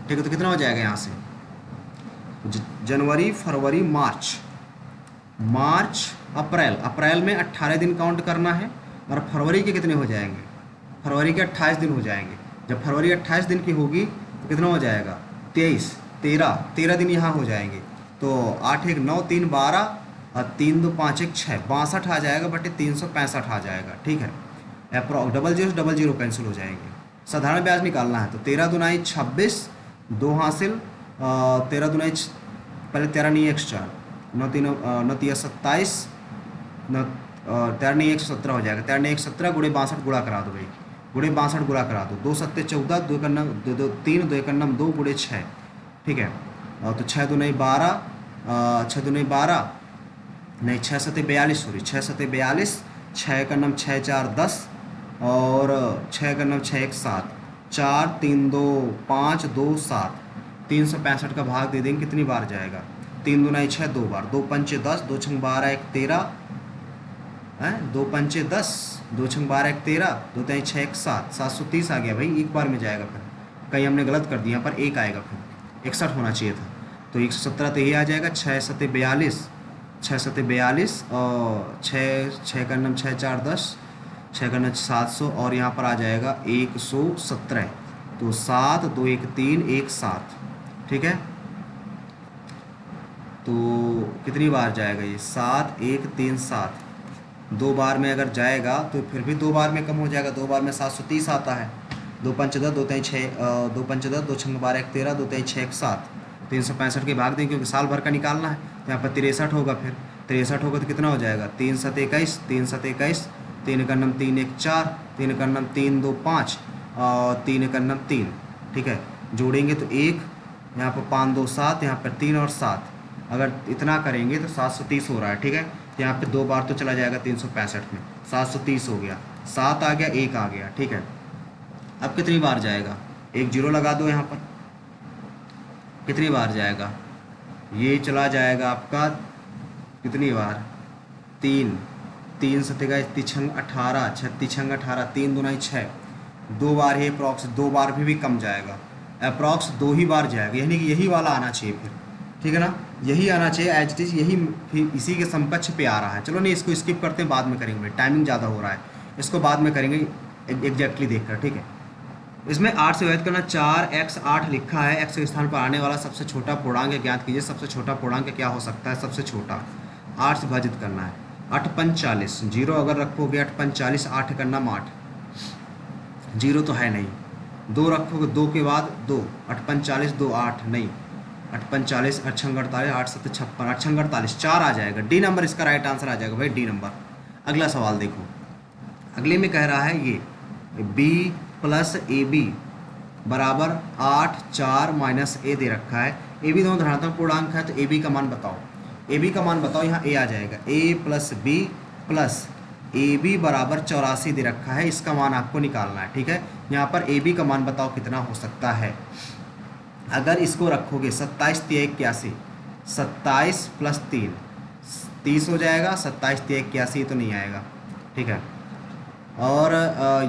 ठीक है। तो कितना हो जाएगा यहाँ से? जनवरी फरवरी मार्च अप्रैल में 18 दिन काउंट करना है, और फरवरी के कितने हो जाएंगे? फरवरी के 28 दिन हो जाएंगे। जब फरवरी 28 दिन की होगी तो कितना हो जाएगा? 13 दिन यहाँ हो जाएंगे, तो 8 1 9 3 12 और 3 2 5 1 6 62 आ जाएगा, बटे 365 आ जाएगा, ठीक है। अप्रॉक्स 00 कैंसिल हो जाएंगे। साधारण ब्याज निकालना है, तो 13 दूनाई 26, 2 हासिल, 13 दूनाई पहले 13 नहीं 1 4, 9 3 27, 13 नहीं 117 हो जाएगा, 13 नहीं 117 गुड़े 62 गुड़ा करा दो भाई, गुड़े 62 गुड़ा करा दो, 2 7 14, 2 का नम 2 3, 2 का नम 2 गुड़े 6, ठीक है। तो 6 दूनाई 12, 6 दूनाई 12 नहीं 6 7 42, सॉरी 6 7 42, 6 का नम 6 4 10, और 6 का नम 6 1 7, 4 3 2 5 2 7, 365 का भाग दे देंगे, कितनी बार जाएगा? 3 दूना 6, 2 बार, 2 पंचे 10, 2 छंग 12 1 13 है, 2 पंचे 10, 2 छंग 12 1 13, 2 तेई 6 1 7, 730 आ गया भाई, एक बार में जाएगा। फिर कहीं हमने गलत कर दिया, पर एक आएगा, फिर 61 होना चाहिए था, तो 117 तो ये आ जाएगा। 6 सते 42, 6 सते 42 और 6 का नम 6 4 10, 6 का नम 700 और यहाँ पर आ जाएगा 117, तो 7 2 1 3 1 7, ठीक है। तो कितनी बार जाएगा ये? 7 1 3 7, 2 बार में अगर जाएगा तो फिर भी 2 बार में कम हो जाएगा, 2 बार में 730 आता है। 2 पंच 10, 2 तेई 6, 2 पंच 10, 2 छंग 12 1 13, 2 तेई 6 1 7, 365 के भाग दें क्योंकि साल भर का निकालना है, तो यहाँ पर 63 होगा। फिर 63 होगा तो कितना हो जाएगा? 3 7 21, 3 7 21, 3 का नम 3 1 4, 3 का नम 3 2 5 और 3 का नम 3, ठीक है। जोड़ेंगे तो 1, यहाँ पर 5 2 7, यहाँ पर 3 और 7, अगर इतना करेंगे तो 730 हो रहा है, ठीक है। यहाँ पे 2 बार तो चला जाएगा 365 में, 730 हो गया, 7 आ गया, 1 आ गया, ठीक है। अब कितनी बार जाएगा? एक जीरो लगा दो यहाँ पर, कितनी बार जाएगा? ये चला जाएगा आपका कितनी बार? 3, 3 सतेगा 3 18, 36 18, 3 दूना 6, 2 बार ही अप्रॉक्स, 2 बार भी कम जाएगा, अप्रॉक्स 2 ही बार जाएगा, यानी कि यही वाला आना चाहिए फिर, ठीक है ना, यही आना चाहिए एज इट इज, यही फिर इसी के समकक्ष पे आ रहा है। चलो नहीं, इसको स्किप करते हैं, बाद में करेंगे, टाइमिंग ज़्यादा हो रहा है, इसको बाद में करेंगे एग्जैक्टली देखकर, ठीक है। इसमें 8 से विभाजित करना, 4x 8 लिखा है, x के स्थान पर आने वाला सबसे छोटा पूर्णांक ज्ञात कीजिए। सबसे छोटा पूर्णांक क्या हो सकता है? सबसे छोटा 8 से विभाजित करना है, 8 5 40, 0 अगर रखोगे 8 5 40, 8 का नाम 8, 0 तो है नहीं, 2 रखोगे 2 के बाद 2, 8 5 40, 2 8 नहीं, 8 5 40, 8 6 48, 8 7 56, 8 6 48, 4 आ जाएगा, डी नंबर इसका राइट आंसर आ जाएगा भाई, डी नंबर। अगला सवाल देखो, अगले में कह रहा है ये b प्लस ए बी बराबर 8 4 माइनस ए दे रखा है। ए बी दोनों धनात्मक पूर्णांक है, तो ए बी का मान बताओ, ए बी का मान बताओ। यहाँ ए आ जाएगा, A plus B plus A B बराबर 84 दे रखा है, इसका मान आपको निकालना है, ठीक है। यहाँ पर ए बी का मान बताओ कितना हो सकता है। अगर इसको रखोगे 27 3 81, 27 प्लस 3 30 हो जाएगा, 27 3 81 तो नहीं आएगा, ठीक है। और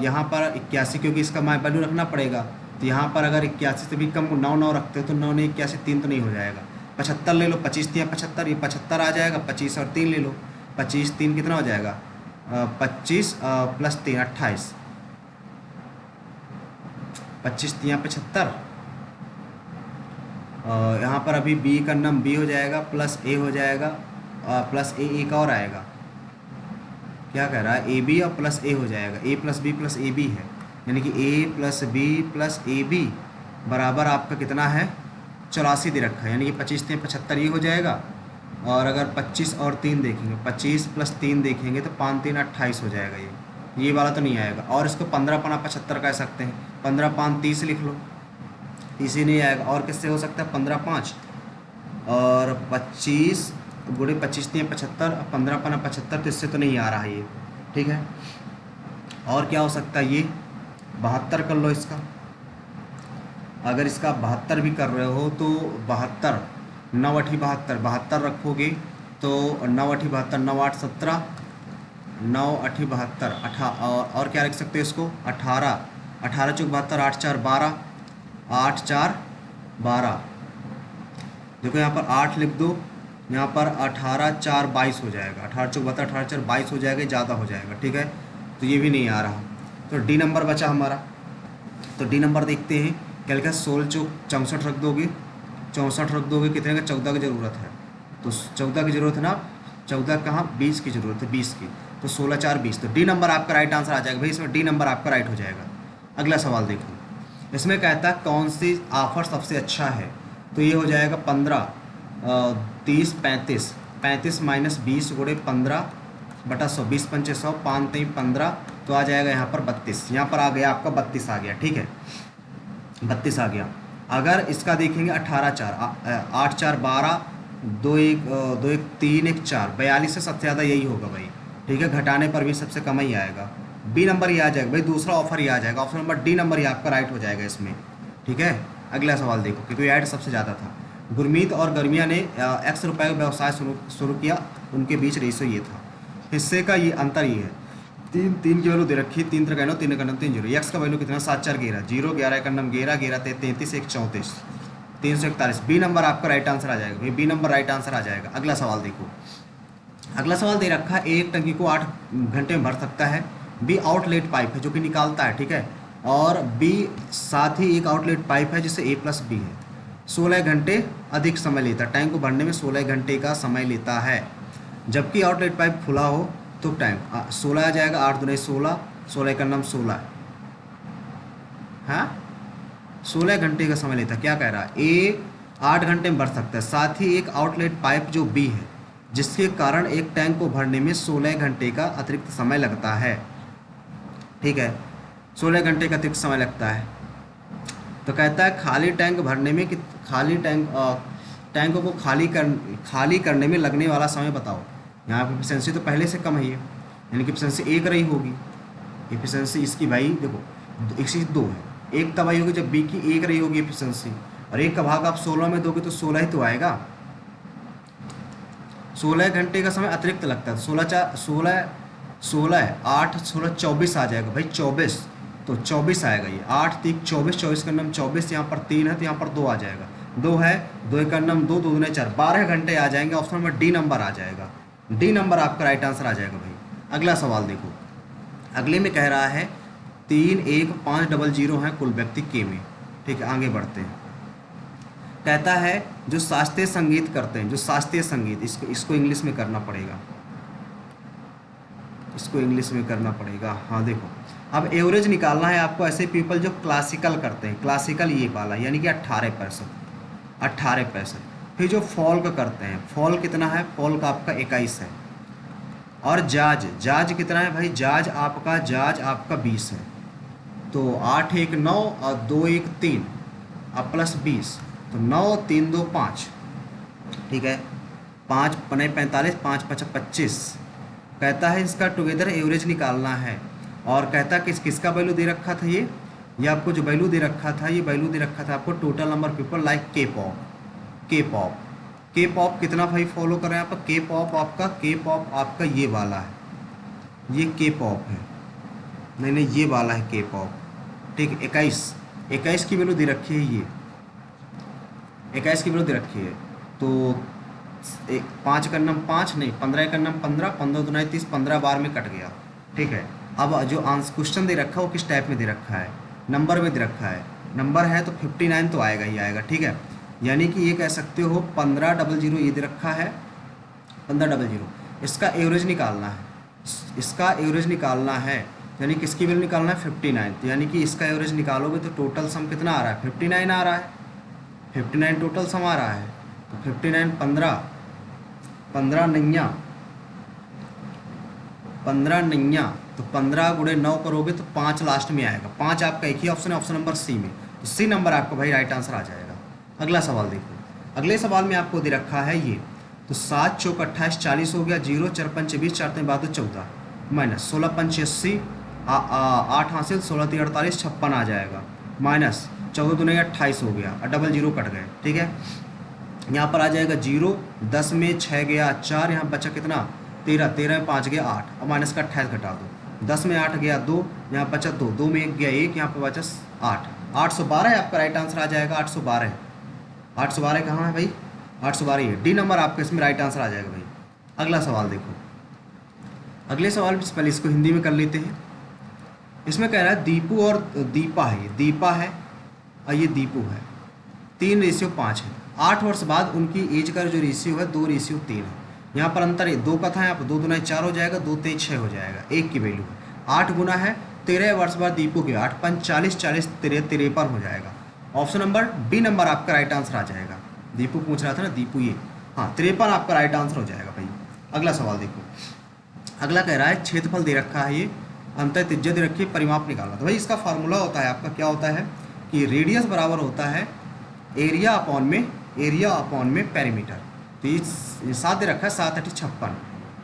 यहाँ पर 81, क्योंकि इसका वैल्यू रखना पड़ेगा, तो यहाँ पर अगर 81 से भी कम 9 9 रखते हो तो 9 ने 81 3 तो नहीं हो जाएगा। 75 ले लो, 25 3 75, ये 75 आ जाएगा, 25 और 3 ले लो, 25 3 कितना हो जाएगा? 25 प्लस 3 28, 25 3 75। यहाँ पर अभी बी का नाम बी हो जाएगा, प्लस ए हो जाएगा, प्लस ए एक और आएगा, क्या कह रहा है? ए बी और प्लस ए हो जाएगा, A plus B plus A B है, यानी कि A plus B plus A B बराबर आपका कितना है? 84 दे रखा है, यानी कि 25 3 75 ये हो जाएगा। और अगर 25 और 3 देखेंगे, 25 प्लस 3 देखेंगे तो 5 3 28 हो जाएगा, ये वाला तो नहीं आएगा। और इसको 15 5 75 कह सकते हैं, 15 5 30 लिख लो, 30 ही नहीं आएगा। और किससे हो सकता है? 15 5 और 25 गुणे 25 3 75, 15 5 75, तो इससे तो नहीं आ रहा है ये, ठीक है। और क्या हो सकता है? ये 72 कर लो इसका, अगर इसका 72 भी कर रहे हो तो 72 9 8 72, 72 रखोगे तो 9 8 72, 9 8 17, 9 8 72 18, और क्या रख सकते हो इसको? 18 18 चौक 72, 8 4 12, 8 4 12। देखो यहाँ पर 8 लिख दो, यहाँ पर 18 4 22 हो जाएगा, 18 चौक 72, 18 4 22 हो जाएगा, ज़्यादा हो जाएगा, ठीक है। तो ये भी नहीं आ रहा, तो डी नंबर बचा हमारा। तो डी नंबर देखते हैं, क्या लिखा? 16 चौक 64 रख दोगे, 64 रख दोगे, कितने का? 14 की ज़रूरत है, तो 14 की ज़रूरत है ना, 14 कहाँ? 20 की ज़रूरत है, 20 की, तो 16 4 20, तो डी नंबर आपका राइट आंसर आ जाएगा भाई, इसमें डी नंबर आपका राइट हो जाएगा। अगला सवाल देखो, इसमें कहता है कौन सी ऑफर सबसे अच्छा है, तो ये हो जाएगा 15 30 35, 35 माइनस 20 गुणे 15 बटा 100, 20 पंचे 100, 5 3 15, तो आ जाएगा यहाँ पर 32, यहाँ पर आ गया आपका 32 आ गया, ठीक है, 32 आ गया। अगर इसका देखेंगे 18 4 8 4 12, 2 1 2 1 3 1 4, 42 से सबसे ज़्यादा यही होगा भाई, ठीक है, घटाने पर भी सबसे कम ही आएगा, बी नंबर ही आ जाएगा भाई, दूसरा ऑफर ही आ जाएगा, ऑप्शन नंबर डी नंबर ही आपका राइट हो जाएगा इसमें, ठीक है। अगला सवाल देखो, क्योंकि ऐड सबसे ज़्यादा था। गुरमीत और गर्मिया ने एक्स रुपए का व्यवसाय शुरू किया, उनके बीच रेशो ये था। हिस्से का ये अंतर ये है, तीन तीन की वैल्यू दे रखी है, 3 3 तीन का 3 जीरो। एक्स का वैल्यू कितना 7 4 11 0 11 का नम 11 11 33 1 34 341। बी नंबर आपका राइट आंसर आ जाएगा भाई, बी नंबर राइट आंसर आ जाएगा। अगला सवाल देखो, अगला सवाल दे रखा है एक टंकी को 8 घंटे में भर सकता है। बी आउटलेट पाइप है जो कि निकालता है, ठीक है, और बी साथ ही एक आउटलेट पाइप है जिससे ए प्लस बी है। 16 घंटे अधिक समय लेता है, टैंक को भरने में 16 घंटे का समय लेता है। जबकि आउटलेट पाइप खुला हो तो टाइम 16 आ जाएगा, 8 दूनी 16, 16 का नाम 16 हाँ 16 घंटे का समय लेता है। क्या कह रहा है, ए 8 घंटे में भर सकता है, साथ ही एक आउटलेट पाइप जो बी है जिसके कारण एक टैंक को भरने में 16 घंटे का अतिरिक्त समय लगता है। ठीक है, 16 घंटे का अतिरिक्त समय लगता है। तो कहता है खाली टैंक भरने में कि खाली टैंक को खाली करने में लगने वाला समय बताओ। यहाँ पर एफिशिएंसी तो पहले से कम है, ये यानी कि एफिशिएंसी 1 रही होगी। एफिशिएंसी इसकी भाई देखो 102 है, 1 तब आई होगी जब बी की 1 रही होगी एफिशिएंसी, और 1 का भाग आप 16 में दोगे तो 16 ही तो आएगा। 16 घंटे का समय अतिरिक्त लगता है, 16 है 8 16 24 आ जाएगा भाई, 24 तो 24 आएगा ये, 8 3 24, 24 का नाम 24, यहाँ पर 3 है तो यहाँ पर 2 आ जाएगा, 2 है 2 का नाम 2 2 दूने 4, 12 घंटे आ जाएंगे। ऑप्शन नंबर डी नंबर आ जाएगा, डी नंबर आपका राइट आंसर आ जाएगा भाई। अगला सवाल देखो, अगले में कह रहा है 3 1 5 00 हैं कुल व्यक्ति के में। ठीक है, आगे बढ़ते हैं। कहता है जो शास्त्रीय संगीत करते हैं, जो शास्त्रीय संगीत, इसको इंग्लिश में करना पड़ेगा, इसको इंग्लिश में करना पड़ेगा। हाँ देखो, अब एवरेज निकालना है आपको ऐसे पीपल जो क्लासिकल करते हैं, क्लासिकल ये वाला यानी कि 18%। फिर जो फॉल्क करते हैं, फॉल कितना है, फॉल का आपका 21 है। और जाज कितना है भाई, जाज आपका 20 है। तो 8 1 9 और 2 1 3 अब प्लस 20, तो 9 3 2 5। ठीक है, 5 पने 45, 5 5 25। कहता है इसका टुगेदर एवरेज निकालना है, और कहता है किसका वैल्यू दे रखा था, ये आपको जो वैल्यू दे रखा था, ये वैल्यू दे रखा था आपको टोटल नंबर पीपल लाइक के पॉप कितना भाई फॉलो कर रहे हैं आप, के पॉप आपका ये वाला है, ये के पॉप है, नहीं ये वाला है के पॉप। ठीक है, 21 की वैल्यू दे रखी है, ये 21 की वैल्यू दे रखी है। तो 5 का नाम 5 नहीं, 15 का नाम 15, 15 दूना 30, 15 बार में कट गया। ठीक है, अब जो आंसर क्वेश्चन दे रखा है वो किस टाइप में दे रखा है, नंबर में दे रखा है। नंबर है तो 59 तो आएगा ही आएगा। ठीक है, यानी कि ये कह सकते हो 1500 ये दे रखा है, 1500। इसका एवरेज निकालना है, इसका एवरेज निकालना है, यानी किसकी वैल्यू निकालना है 59। तो यानी कि इसका एवरेज निकालोगे तो टोटल सम कितना आ रहा है, 59 आ रहा है, 59 टोटल सम आ रहा है। तो 59 15 नैया, तो 15 गुणे 9 करोगे तो 5 लास्ट में आएगा। 5 आपका एक ही ऑप्शन है, ऑप्शन नंबर सी में, तो सी नंबर आपका भाई राइट आंसर आ जाएगा। अगला सवाल देखो, अगले सवाल में आपको दे रखा है ये, तो 7 चौक 28 40 हो गया, 0 4 5 20 4 3 12 14 माइनस 16 5 80 8 हासिल 16 3 48 56 आ जाएगा, माइनस 14 दूनी 28 हो गया और 00 कट गए। ठीक है, यहाँ पर आ जाएगा 0, 10 में 6 गया 4, यहाँ बचा कितना 13, 13 में 5 गया 8, और माइनस का 28 घटा दो, 10 में 8 गया 2, यहाँ बचा 2, 2 में 1 गया 1, यहाँ पर बचा 8, 812 है आपका राइट आंसर आ जाएगा। 812 कहाँ है भाई, 812 है, डी नंबर आपका इसमें राइट आंसर आ जाएगा भाई। अगला सवाल देखो, अगले सवाल से पहले इसको हिंदी में कर लेते हैं। इसमें कह रहा है दीपू और दीपा है, ये दीपा है और ये दीपू है, 3:5 है। 8 वर्ष बाद उनकी एज का जो रेशियो है 2:3 है। यहाँ पर अंतर है 2 का था, यहाँ पर 2 दूना 4 हो जाएगा, 2 3 6 हो जाएगा, 1 की वैल्यू है। 8 गुना है 13 वर्ष बाद दीपू के, 8 5 40 40 53 हो जाएगा। ऑप्शन नंबर बी नंबर आपका राइट आंसर आ जाएगा। दीपू पूछ रहा था ना, दीपू ये, हाँ 53 आपका राइट आंसर हो जाएगा भाई। अगला सवाल देखो, अगला कह रहा है क्षेत्रफल दे रखा है, ये अंतर त्रिज्या दे रखी है, परिमाप निकालना। तो भाई इसका फार्मूला होता है आपका, क्या होता है कि रेडियस बराबर होता है एरिया अपॉन में पेरीमीटर। तो ये 7 दे रखा है, 7 8 56,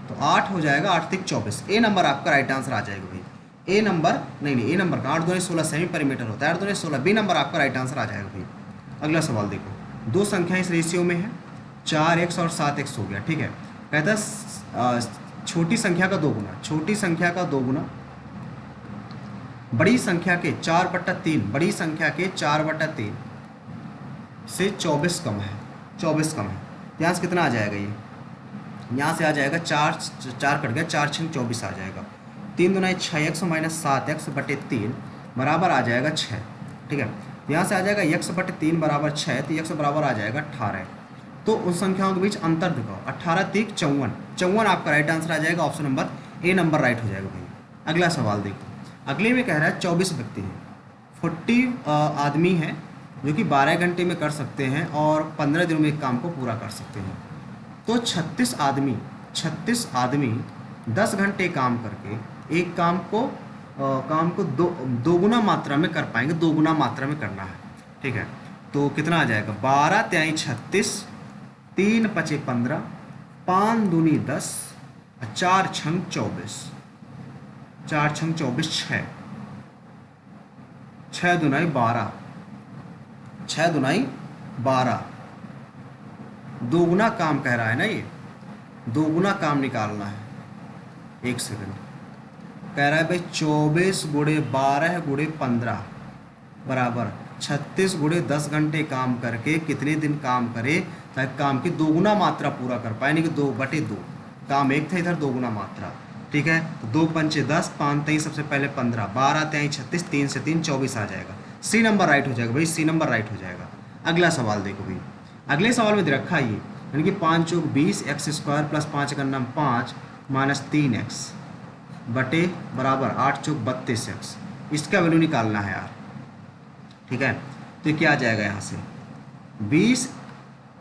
तो 8 हो जाएगा, 8 3 24। ए नंबर आपका राइट आंसर आ जाएगा भाई। ए नंबर नहीं ए नंबर का 8 2 16 सेमी पेरीमीटर होता है, 8 2 16, बी नंबर आपका राइट आंसर आ जाएगा भाई। अगला सवाल देखो, दो संख्या इस रेशियो में है, 4x और 7x हो गया, ठीक है। कहता है छोटी संख्या का 2 गुना, छोटी संख्या का 2 गुना बड़ी संख्या के 4/3, बड़ी संख्या के 4/3 से 24 कम है, 24 कम है। यहाँ से कितना आ जाएगा ये, यहाँ से आ जाएगा 4 4 कट गया, 4 6 24 आ जाएगा। 3 दूना 6x माइनस 7x/3 बराबर आ जाएगा 6, ठीक है। यहाँ से आ जाएगा x/3 बराबर 6, तो x बराबर आ जाएगा 18। तो उन संख्याओं के बीच अंतर दिखाओ, 18 3 54, 54 आपका राइट आंसर आ जाएगा, option number A number right हो जाएगा भाई। अगला सवाल देखो, अगले में कह रहा है 24 व्यक्ति हैं, 40 आदमी हैं जो कि 12 घंटे में कर सकते हैं और 15 दिनों में एक काम को पूरा कर सकते हैं। तो 36 आदमी 10 घंटे काम करके एक काम को दो गुना मात्रा में कर पाएंगे, 2 गुना मात्रा में करना है, ठीक है। तो कितना आ जाएगा, 12 तिहाई 36, 3 पचे 15, 5 दूनी 10, 4 छंग 24, 4 छंग 24 6, 6 दुनाई 12, 6 दुनाई 12, 2 गुना काम कह रहा है ना, ये 2 गुना काम निकालना है। 1 सेकंड, कह रहा है भाई 24 गुणे 12 गुणे 15 बराबर 36 गुणे 10 घंटे काम करके कितने दिन काम करे ताकि काम की 2 गुना मात्रा पूरा कर पाए, यानी कि 2/2 काम एक था, इधर 2 गुना मात्रा, ठीक है। तो 2 पंचे 10, 5 तेईस सबसे पहले 15, 12 तिहाई 36, 3 से 3 24 आ जाएगा। सी नंबर राइट हो जाएगा भाई, सी नंबर राइट हो जाएगा। अगला सवाल देखो भाई, अगले सवाल में दे रखा है ये, यानी कि 5 चौक 20 x² प्लस 5 का नाम 5 माइनस 3x बटे बराबर 8 चौक 32x, इसका वैल्यू निकालना है यार, ठीक है। तो क्या आ जाएगा, यहाँ से 20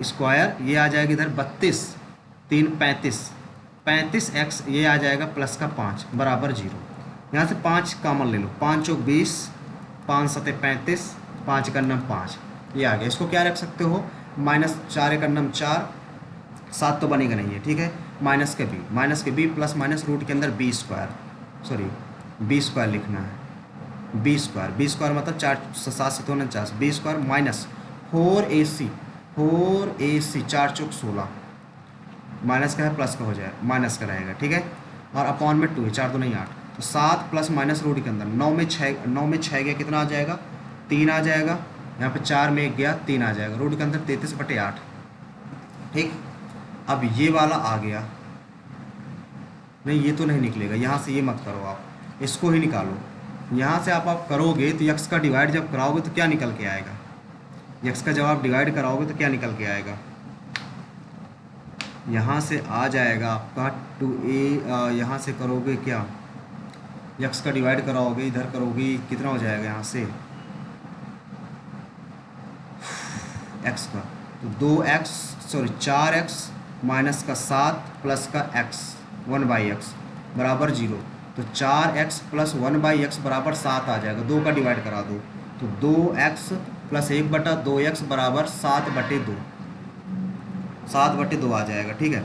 स्क्वायर ये आ जाएगा इधर 32, 3 35, 35x ये आ जाएगा प्लस का 5 बराबर 0। यहाँ से 5 कॉमन ले लो, 5 चौक 20, 5 सते 35, 5 का नाम 5 ये आ गया। इसको क्या रख सकते हो, माइनस 4 का नाम 4, 7 तो बनेगा नहीं है, ठीक है। माइनस के बी प्लस माइनस रूट के अंदर बी स्क्वायर लिखना है, बी स्क्वायर मतलब 4 7 से 49, बी स्क्वायर माइनस 4ac 4 चौक 16, माइनस का है प्लस का हो जाए, माइनस का रहेगा, ठीक है। और अपॉन में 2 है, 4 2 नहीं 8, तो 7 प्लस माइनस रूट के अंदर 9 में 6 गया, कितना आ जाएगा 3 आ जाएगा। यहाँ पे 4 में 1 गया 3 आ जाएगा, रूट के अंदर 33/8, ठीक। अब ये वाला आ गया, नहीं ये तो नहीं निकलेगा, यहाँ से ये मत करो, आप इसको ही निकालो। यहाँ से आप करोगे तो यक्स का डिवाइड जब कराओगे तो क्या निकल के आएगा, यक्स का जब आप डिवाइड कराओगे तो क्या निकल के आएगा, यहाँ से आ जाएगा आपका 2a, यहाँ से करोगे क्या, यक्स का डिवाइड कराओगे इधर करोगे, कितना हो जाएगा यहाँ से x का, तो 4x माइनस का 7 प्लस का x 1/x बराबर 0, तो 4x प्लस 1/x बराबर 7 आ जाएगा, 2 का डिवाइड करा दो, तो 2x प्लस 1/2x बराबर 7/2, 7/2 आ जाएगा, ठीक है।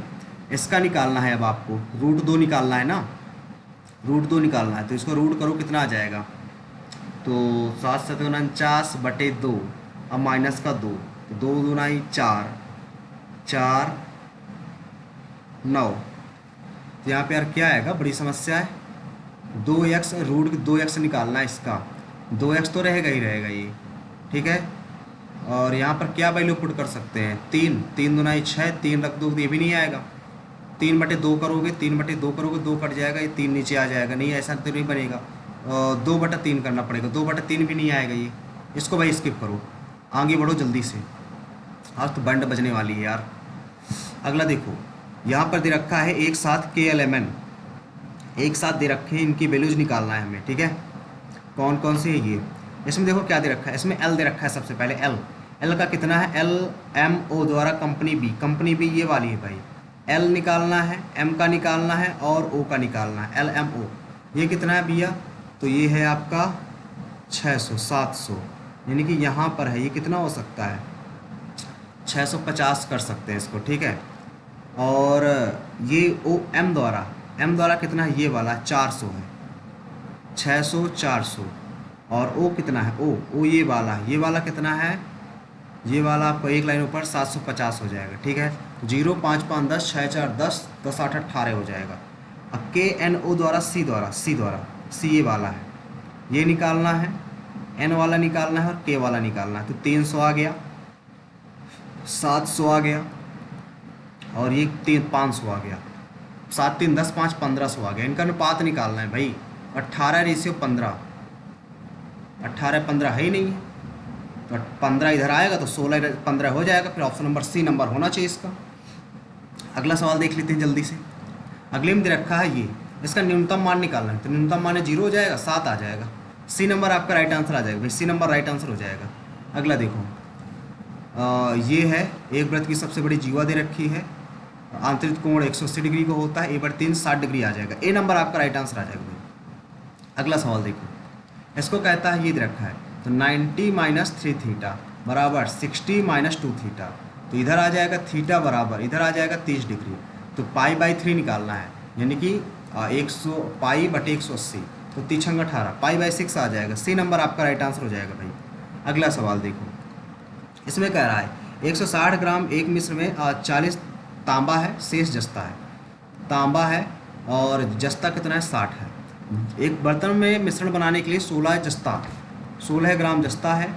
इसका निकालना है अब आपको, रूट 2 निकालना है ना, रूट 2 निकालना है, तो इसको रूट करो कितना आ जाएगा, तो 7 7 49/2, अब माइनस का 2, तो 2 दूनाई 4 4 9, तो यहाँ पे यार क्या आएगा, बड़ी समस्या है, 2x रूट 2x निकालना है इसका, 2x तो रहेगा ही रहेगा ये, ठीक है। और यहाँ पर क्या वैल्यू पुट कर सकते हैं, 3 दूनाई 6, 3 रख दो ये भी नहीं आएगा, 3/2 करोगे, 3/2 करोगे 2 कट जाएगा, ये 3 नीचे आ जाएगा, नहीं ऐसा तो नहीं बनेगा, 2/3 करना पड़ेगा, 2/3 भी नहीं आएगा ये, इसको भाई स्किप करो, आगे बढ़ो जल्दी से, आज तो बंड बजने वाली है यार। अगला देखो, यहाँ पर दे रखा है एक साथ KLMN, एक साथ दे रखे हैं, इनकी वैल्यूज निकालना है हमें, ठीक है। कौन कौन से है ये, इसमें देखो क्या दे रखा है, इसमें L दे रखा है सबसे पहले, L का कितना है, LMO द्वारा कंपनी बी ये वाली है भाई, L निकालना है, M का निकालना है और O का निकालना है, LMO ये कितना है भैया, तो ये है आपका 600 700, यानी कि यहाँ पर है ये कितना हो सकता है 650 कर सकते हैं इसको, ठीक है। और ये M द्वारा कितना है, ये वाला 400 है, 600 400, और O कितना है, O ये वाला कितना है ये वाला आपको एक लाइन ऊपर 750 हो जाएगा, ठीक है। 0 5 5 10 6 4 10 10 8 18 हो जाएगा। अब के एन ओ द्वारा सी ये वाला है, ये निकालना है, एन वाला निकालना है और के वाला निकालना है। तो 300 आ गया, 700 आ गया और ये 500 आ गया। 7 3 10 5 1500 आ गया। इनका अनुपात निकालना है भाई। 18:15, 18:15 है ही नहीं है, तो 15 इधर आएगा तो 16:15 हो जाएगा। फिर ऑप्शन नंबर सी नंबर होना चाहिए इसका। अगला सवाल देख लेते हैं जल्दी से। अगले में दे रखा है ये, इसका न्यूनतम मान निकालना है। तो न्यूनतम मान 0 हो जाएगा, 7 आ जाएगा। सी नंबर आपका राइट आंसर आ जाएगा भाई, सी नंबर राइट आंसर हो जाएगा। अगला देखो, ये है एक वृत्त की सबसे बड़ी जीवा दे रखी है, आंतरिक कोण 180 डिग्री को होता है, A/3 60 डिग्री आ जाएगा। ए नंबर आपका राइट आंसर आ जाएगा भाई। अगला सवाल देखो, इसको कहता है ये दे रखा है, तो 90 - 3 थीटा बराबर 60 - 2 थीटा। तो इधर आ जाएगा थीटा बराबर, इधर आ जाएगा 30 डिग्री। तो π/3 निकालना है, यानी कि 100 π/180, तो 3 18 π/6 आ जाएगा। सी नंबर आपका राइट आंसर हो जाएगा भाई। अगला सवाल देखो, इसमें कह रहा है 160 ग्राम एक मिश्र में 40 तांबा है, शेष जस्ता है। तांबा है और जस्ता कितना है, 60 है। एक बर्तन में मिश्रण बनाने के लिए 16 ग्राम जस्ता है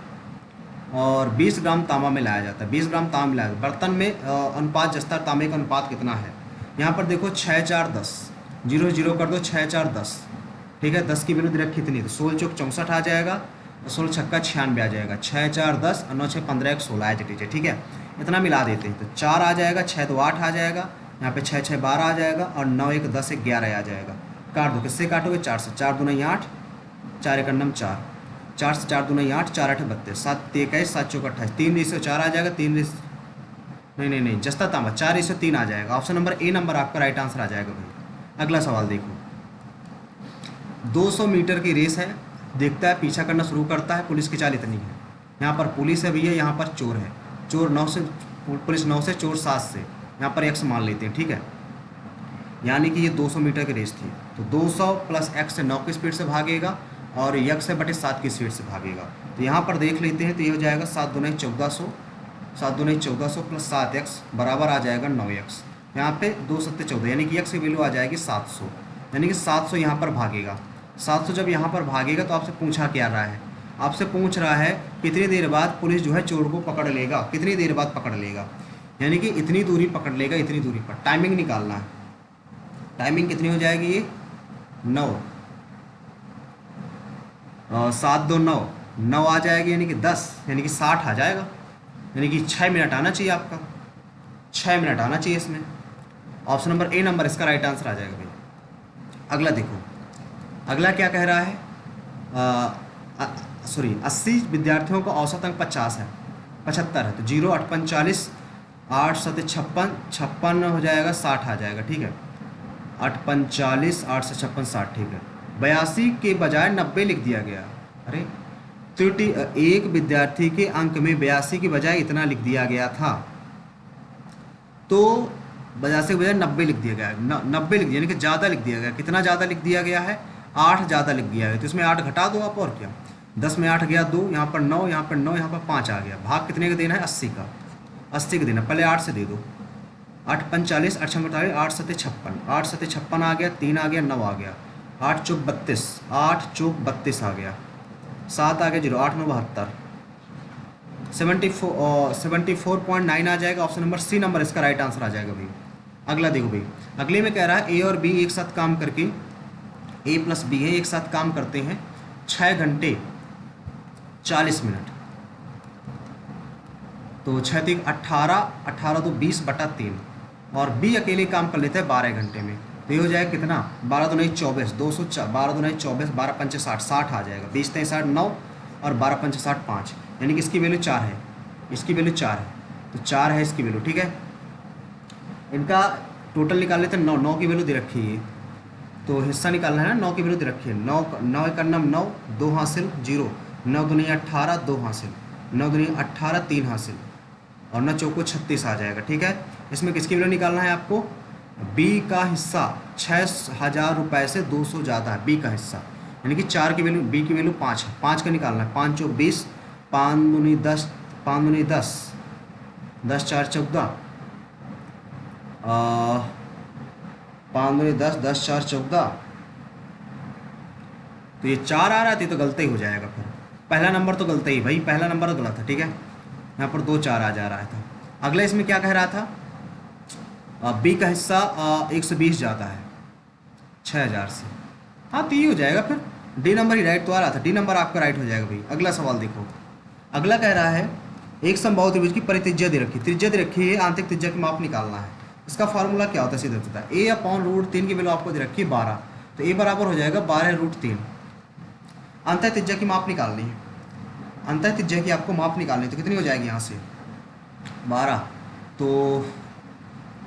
और 20 ग्राम तांबा मिलाया जाता है। 20 ग्राम तांबा मिलाया जाता है। बर्तन में अनुपात जस्ता तांबे का अनुपात कितना है। यहाँ पर देखो 6 4 10, 0 0 कर दो, 6 4 10, ठीक है। 10 की वैल्यू दे रखी इतनी, तो 16 चौक 64 आ जाएगा और 16 छक्का 96 आ जाएगा। 6 4 10 और 9 6 15 1 16 है, ठीक है। इतना मिला देते हैं तो 4 आ जाएगा, 6 2 8 आ जाएगा, यहाँ पे 6 6 12 आ जाएगा और 9 1 10 1 11 आ जाएगा। काट दो, किससे काटोगे, 4 से। 4 दूना 8, 4 1 9 4, 4 से 4 दूना 8, 4 8 32, 7 21 7 चौक 28, 3:4 आ जाएगा। नहीं जस्ता तांबा 4:3 आ जाएगा। ऑप्शन नंबर ए नंबर आपका राइट आंसर आ जाएगा भाई। अगला सवाल देखो, 200 मीटर की रेस है, देखता है पीछा करना शुरू करता है। पुलिस की चाल इतनी है, यहाँ पर पुलिस है भैया, यहाँ पर चोर है। चोर 9 से, पुलिस 9 से, चोर 7 से, यहाँ पर x मान लेते हैं, ठीक है। यानी कि ये 200 मीटर की रेस थी, तो 200 + x से 9 की स्पीड से भागेगा और x से बटे 7 की स्पीड से भागेगा। तो यहाँ पर देख लेते हैं, तो ये हो जाएगा 7 दूना 1400, 7 दूना 1400 + 7x बराबर आ जाएगा 9x। यहाँ पे 2 7 14, यानी कि x की वैल्यू आ जाएगी 700, यानी कि 700 यहाँ पर भागेगा। 700 जब यहाँ पर भागेगा तो आपसे पूछा क्या रहा है, आपसे पूछ रहा है कितनी देर बाद पुलिस जो है चोर को पकड़ लेगा, कितनी देर बाद पकड़ लेगा, यानी कि इतनी दूरी पकड़ लेगा, इतनी दूरी पर। टाइमिंग निकालना है, टाइमिंग कितनी हो जाएगी, ये 9 7 2 9 9 आ जाएगी, यानी कि 10, यानी कि 60 आ जाएगा, यानी कि 6 मिनट आना चाहिए आपका, 6 मिनट आना चाहिए इसमें। ऑप्शन नंबर ए नंबर इसका राइट आंसर आ जाएगा भाई। अगला देखो, अगला क्या कह रहा है, 80 विद्यार्थियों का औसत अंक 50 है, 75 है। तो 0 8 5 40, 8 7 56, 56 हो जाएगा, 60 आ जाएगा, ठीक है। 8 5 40, 8 से 56 60, ठीक है। 82 के बजाय 90 लिख दिया गया। अरे त्रुटि, एक विद्यार्थी के अंक में 82 के बजाय इतना लिख दिया गया था, तो 82 के बजाय 90 लिख दिया गया, 90 लिख दिया, यानी कि ज़्यादा लिख दिया गया। कितना ज़्यादा लिख दिया गया है, 8 ज़्यादा लिख दिया है। तो इसमें 8 घटा दो आप, और क्या। 10 में 8 गया 2, यहाँ पर 9, यहाँ पर 9, यहाँ पर 5 आ गया। भाग कितने का देना है, 80 का, 80 का देना। पहले 8 से दे दो, 8 5 40, 8 6 48, 8 7 56, 8 7 56 आ गया, 3 आ गया, 9 आ गया, 8 चौक 32, 8 चौक 32 आ गया, 7 आ गया 0, 8 9 72, 74.9 आ जाएगा। ऑप्शन नंबर सी नंबर इसका राइट आंसर आ जाएगा भाई। अगला देखो भाई, अगले में कह रहा है ए और बी एक साथ काम करके, ए + बी है, एक साथ काम करते हैं 6 घंटे 40 मिनट। तो 6 3 18, 18 तो 20/3, और बी अकेले काम कर लेते हैं 12 घंटे में। तो ये हो जाएगा कितना, 12 2 9 24, 12 2 9 24, 12 5 60, 60 आ जाएगा। 20 3 60 9 और 12 5 60 5, यानी कि इसकी वैल्यू 4 है, इसकी वैल्यू 4 है, तो 4 है इसकी वैल्यू, ठीक है। इनका टोटल निकाल लेते हैं। 9 9 की वैल्यू दे रखी है, तो हिस्सा निकालना है ना, 9 की वैल्यू दे रखी है। 9 9 का नाम 9, 2 हासिल 0, 9 दूनी 18, 2 हासिल, 9 दूनी 18, 3 हासिल, और 9 चौको 36 आ जाएगा, ठीक है। इसमें किसकी वैल्यू निकालना है आपको, बी का हिस्सा 6000 रुपये से 200 ज़्यादा है, बी का हिस्सा, यानी कि 4 की वैल्यू, बी की वैल्यू 5 है, 5 का निकालना है। 5 चौक 20, 5 दूनी 10, 5 दूनी 10, 10 4 14, 5 दूनी 10, 10 4 14, तो ये 4 आ रहा था, तो गलत ही हो जाएगा फिर। पहला नंबर तो गलत ही भाई, पहला नंबर तो गलत है, ठीक है। यहाँ पर 2 4 आ जा रहा था। अगला इसमें क्या कह रहा था, बी का हिस्सा 120 जाता है 6000 से। हाँ तो ये हो जाएगा फिर, डी नंबर ही राइट तो आ रहा था, डी नंबर आपका राइट हो जाएगा भाई। अगला सवाल देखो, अगला कह रहा है एक समबाहु त्रिभुज की परित्रिज्या दे रखी, त्रिज्या दे रखी है, आंतरिक त्रिज्या की माप निकालना है। इसका फॉर्मूला क्या होता है, सीधा होता है a/√3 की वैल्यू आपको दे रखी है 12, तो a बराबर हो जाएगा 12√3। अंतः त्रिज्या की माप निकालनी है, अंतः त्रिज्या की आपको माप निकालनी है, तो कितनी हो जाएगी यहाँ से 12, तो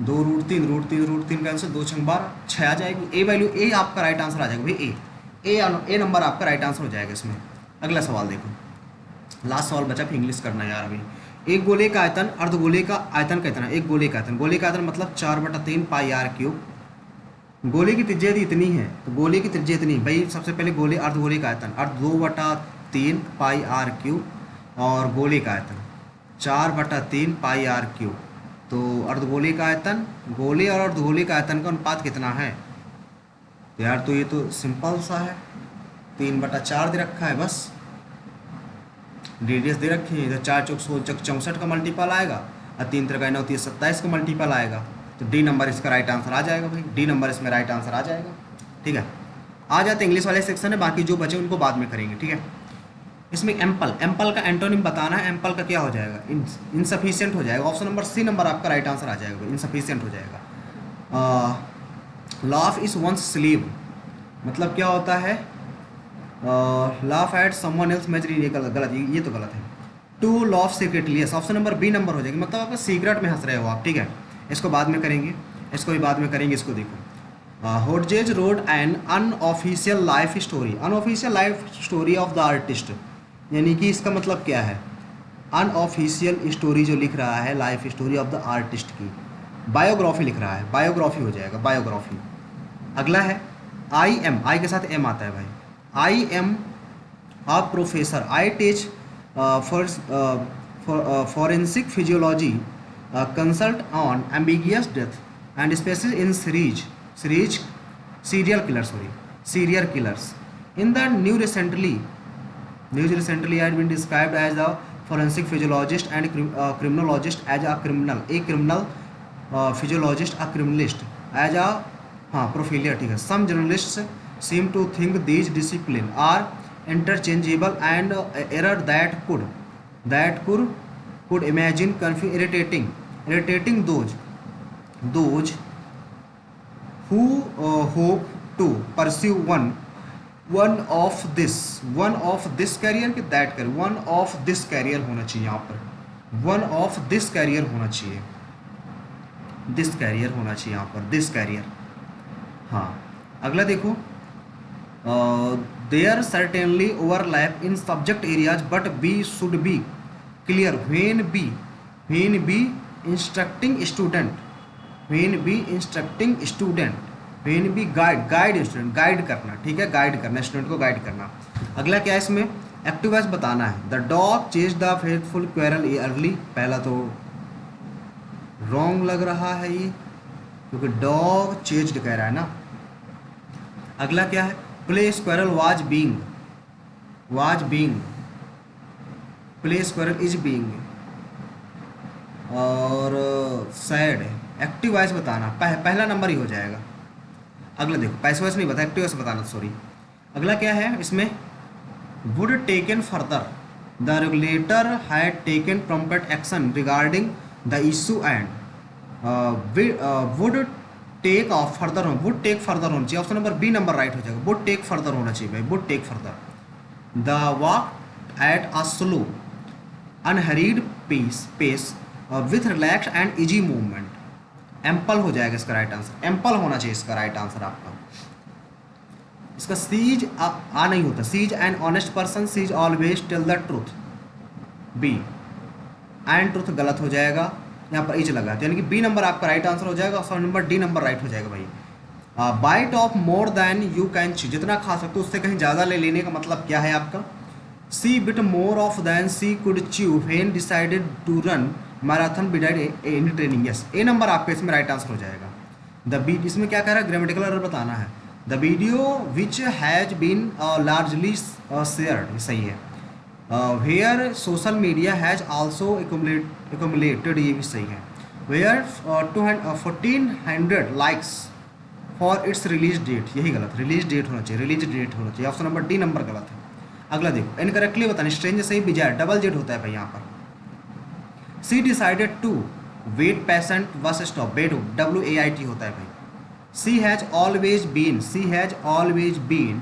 2√3 कैंसिल, 2 6 12, 6 आ जाएगी। ए वैल्यू, ए आपका राइट आंसर आ जाएगा भाई, ए नंबर आपका राइट आंसर हो जाएगा इसमें। अगला सवाल देखो, लास्ट सवाल बचा, फिर इंग्लिश करना यार अभी। एक गोले का आयतन अर्धगोले का आयतन कितना, एक गोले का आयतन मतलब 4/3 पाई आर क्यूब। गोले की त्रिज्या यदि इतनी है, तो गोले की त्रिज्या इतनी भाई, सबसे पहले गोले अर्धगोले का आयतन 2/3 पाई आर क्यूब, और गोले का आयतन 4/3 पाई आर क्यूब। तो अर्धगोले का आयतन, गोले और अर्धगोले का आयतन का अनुपात कितना है, तो यार तो ये तो सिंपल सा है, 3/4 दे रखा है बस, रेडियस दे रखी है, इधर 4 चौक 64 का मल्टीपल आएगा, और 3 3 9 27 का मल्टीपल आएगा, तो डी नंबर इसका राइट आंसर आ जाएगा भाई, डी नंबर इसमें राइट आंसर आ जाएगा। ठीक है, आ जाते इंग्लिश वाले सेक्शन है, बाकी जो बचे उनको बाद में करेंगे। ठीक है, इसमें एम्पल का एंटोनिम बताना है, एम्पल का क्या हो जाएगा, इनसफिशिएंट हो जाएगा। ऑप्शन नंबर सी नंबर आपका राइट आंसर आ जाएगा, इनसफिशिएंट हो जाएगा। लाफ इज वंस स्लीव मतलब क्या होता है, laugh at someone else match, ये गलत, ये तो गलत है। To laugh secretly, option number B number हो जाएगी, मतलब आपका सीक्रेट में हंस रहे हो आप। ठीक है, इसको बाद में करेंगे, इसको भी बाद में करेंगे। इसको देखो, Hodges road an unofficial life story, unofficial life story of the artist, यानी कि इसका मतलब क्या है, अनऑफिशियल स्टोरी जो लिख रहा है, life story of the artist की, बायोग्राफी लिख रहा है, बायोग्राफी हो जाएगा, बायोग्राफी। अगला है आई एम, आई के साथ एम आता है भाई, I am a professor, I teach forensic physiology, consult on ambiguous death and special in serial killers. In the new recently had been described as a forensic physiologist and criminologist as a criminal physiologist, a criminalist as a prophilia. ठीक है, some journalists seem to think these disciplines are interchangeable and error that could imagine irritating those who hope to pursue one of this career के that career, one of this career होना चाहिए, यहाँ पर one of this career होना चाहिए, this career होना चाहिए यहाँ पर, this career। हाँ, अगला देखो, there certainly overlap in subject areas but we should be clear when be instructing student, when be guide student, guide करना। ठीक है, गाइड करना, स्टूडेंट को गाइड करना। अगला क्या है इसमें, एक्टिव वॉइस बताना है, the dog chase the faithful quarrel early, पहला तो रॉन्ग लग रहा है ये, क्योंकि डॉग चेज्ड कह रहा है ना। अगला क्या है, play squirrel was being, play squirrel is being, और सैड, एक्टिव वॉइस बताना, पहला नंबर ही हो जाएगा। अगला देखो, पैसिव वॉइस नहीं बता, एक्टिव वॉइस बताना, सॉरी। अगला क्या है इसमें, would taken further, the regulator had taken prompt action regarding the issue and would take further होना चाहिए, option number B number right हो जाएगा, वुड टेक फर्दर होना चाहिए भाई, would take further. The walk at a slow unhurried pace with relax and easy movement, ample हो जाएगा इसका राइट आंसर, एम्पल होना चाहिए इसका राइट आंसर आपका। इसका सीज आ नहीं होता, she's an honest person, she's always tell the truth, B and truth गलत हो जाएगा, यहाँ पर इज लगा, यानी कि बी नंबर आपका राइट आंसर हो जाएगा, option number D number right हो जाएगा भाई। Bite off more than you can chew, जितना खा सकते हो उससे कहीं ज़्यादा ले लेने का मतलब क्या है आपका, she bit more off than she could chew when decided to run marathon without any training. Yes, A number आपका इसमें राइट आंसर हो जाएगा। द बी इसमें क्या कह रहा है, ग्रामेटिकल एरर बताना है। The video which has been largely shared, सही है। Where social media has also accumulated, ये भी सही है। Where 1400 likes for its release date, यही गलत, रिलीज डेट होना चाहिए, रिलीज डेट होना चाहिए। ऑप्शन नंबर डी नंबर गलत है। अगला देखो, इनकरेक्टली बताना, स्ट्रेंज सही, बिजार डबल जेड होता है भाई यहाँ पर। She decided to wait patient bus stop, bad WAIT होता है भाई। She has always been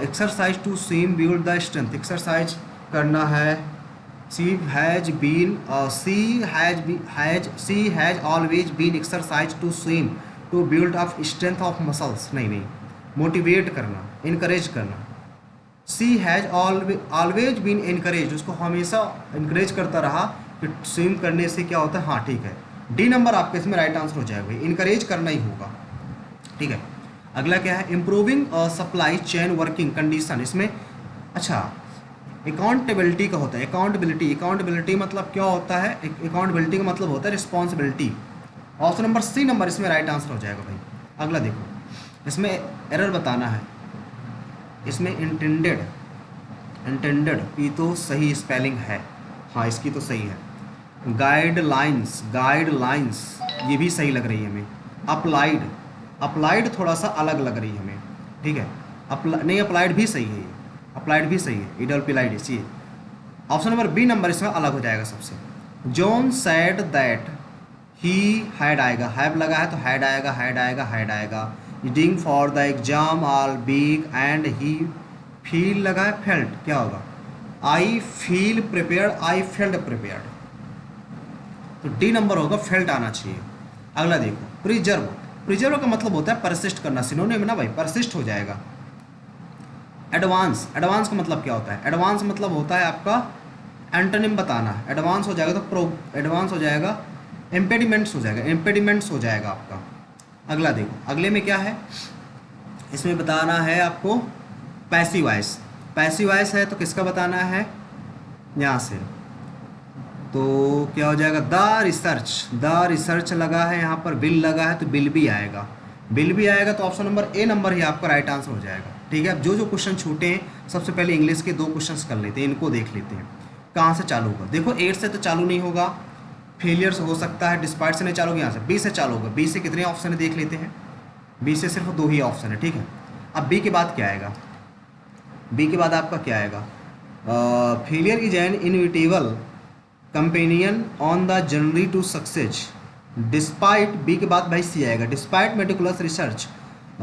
exercise to swim build the strength, exercise करना है। She has always been exercise to swim to build up strength of muscles, नहीं, motivate करना, encourage करना। She has always been encourage, उसको हमेशा encourage करता रहा कि स्विम करने से क्या होता है। हाँ ठीक है, डी नंबर आपके इसमें राइट आंसर हो जाएगा भाई, इनकरेज करना ही होगा। ठीक है, अगला क्या है, improving supply chain working condition. इसमें अच्छा अकाउंटेबिलिटी का होता है, अकाउंटेबिलिटी मतलब क्या होता है, अकाउंटेबिलिटी का मतलब होता है responsibility. Option number C number इसमें राइट आंसर हो जाएगा भाई। अगला देखो, इसमें एरर बताना है। इसमें इंटेंडेड की तो सही स्पेलिंग है, हाँ इसकी तो सही है। गाइडलाइंस ये भी सही लग रही है हमें। अप्लाइड थोड़ा सा अलग लग रही है हमें, ठीक है। अप्लाइड भी सही है, ये अप्लाइड भी सही है, इडल्पिलाइड इसी। ऑप्शन नंबर बी नंबर इसमें अलग हो जाएगा सबसे। John sad that he had आएगा, हैव लगा है तो हैड आएगा। Reading for the exam all big and he feel लगा है, फेल्ट क्या होगा, I feel prepared, I felt prepared, तो डी नंबर होगा, फेल्ट आना चाहिए। अगला देखो, प्रिजर्व का मतलब होता है परसिस्ट करना, सिनोनिम ना भाई, परसिस्ट हो जाएगा। एडवांस का मतलब क्या होता है, एडवांस मतलब होता है आपका एंटोनिम बताना है। एडवांस हो जाएगा तो एडवांस हो जाएगा, इम्पेडिमेंट्स हो जाएगा आपका। अगला देखो, अगले में क्या है, इसमें बताना है आपको पैसिव वॉइस है तो किसका बताना है, यहाँ से तो क्या हो जाएगा, द रिसर्च लगा है यहाँ पर, बिल लगा है तो बिल भी आएगा तो ऑप्शन नंबर ए नंबर ही आपका राइट आंसर हो जाएगा। ठीक है, अब जो क्वेश्चन छूटे हैं, सबसे पहले इंग्लिश के 2 क्वेश्चन कर लेते हैं, इनको देख लेते हैं कहाँ से चालू होगा। देखो 8 से तो चालू नहीं होगा, फेलियर से हो सकता है, डिस्पाइट से नहीं चालू होगा, यहाँ से बी से चालू होगा। बी से कितने ऑप्शन है देख लेते हैं, बी से सिर्फ 2 ही ऑप्शन है। ठीक है, अब बी के बाद क्या आएगा, बी के बाद आपका क्या आएगा, failure is an inevitable companion on the journey to success despite. B के बाद भाई सी आएगा, despite meticulous research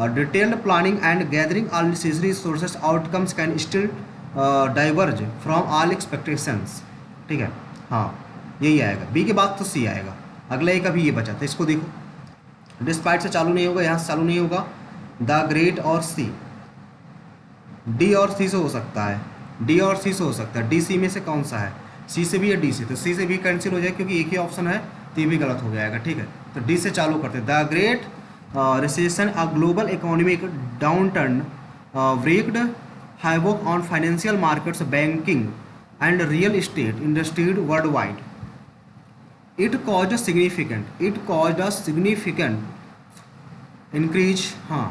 detailed planning and gathering all necessary sources outcomes can still diverge from all expectations. ठीक है, हाँ यही आएगा, बी के बाद तो सी आएगा। अगला एक अभी ये बचा था, इसको देखो, डिस्पाइट से चालू नहीं होगा, यहाँ से चालू नहीं होगा, द ग्रेट और सी, डी और सी से हो सकता है, डी सी में से कौन सा है, सी से भी या डी से, तो सी से भी कैंसिल हो जाए क्योंकि एक ही ऑप्शन है, तो ये भी गलत हो जाएगा। ठीक है, तो डी से चालू करते, the great recession a global economic downturn wreaked havoc on financial markets, banking and real estate industry worldwide. It caused a significant increase, हाँ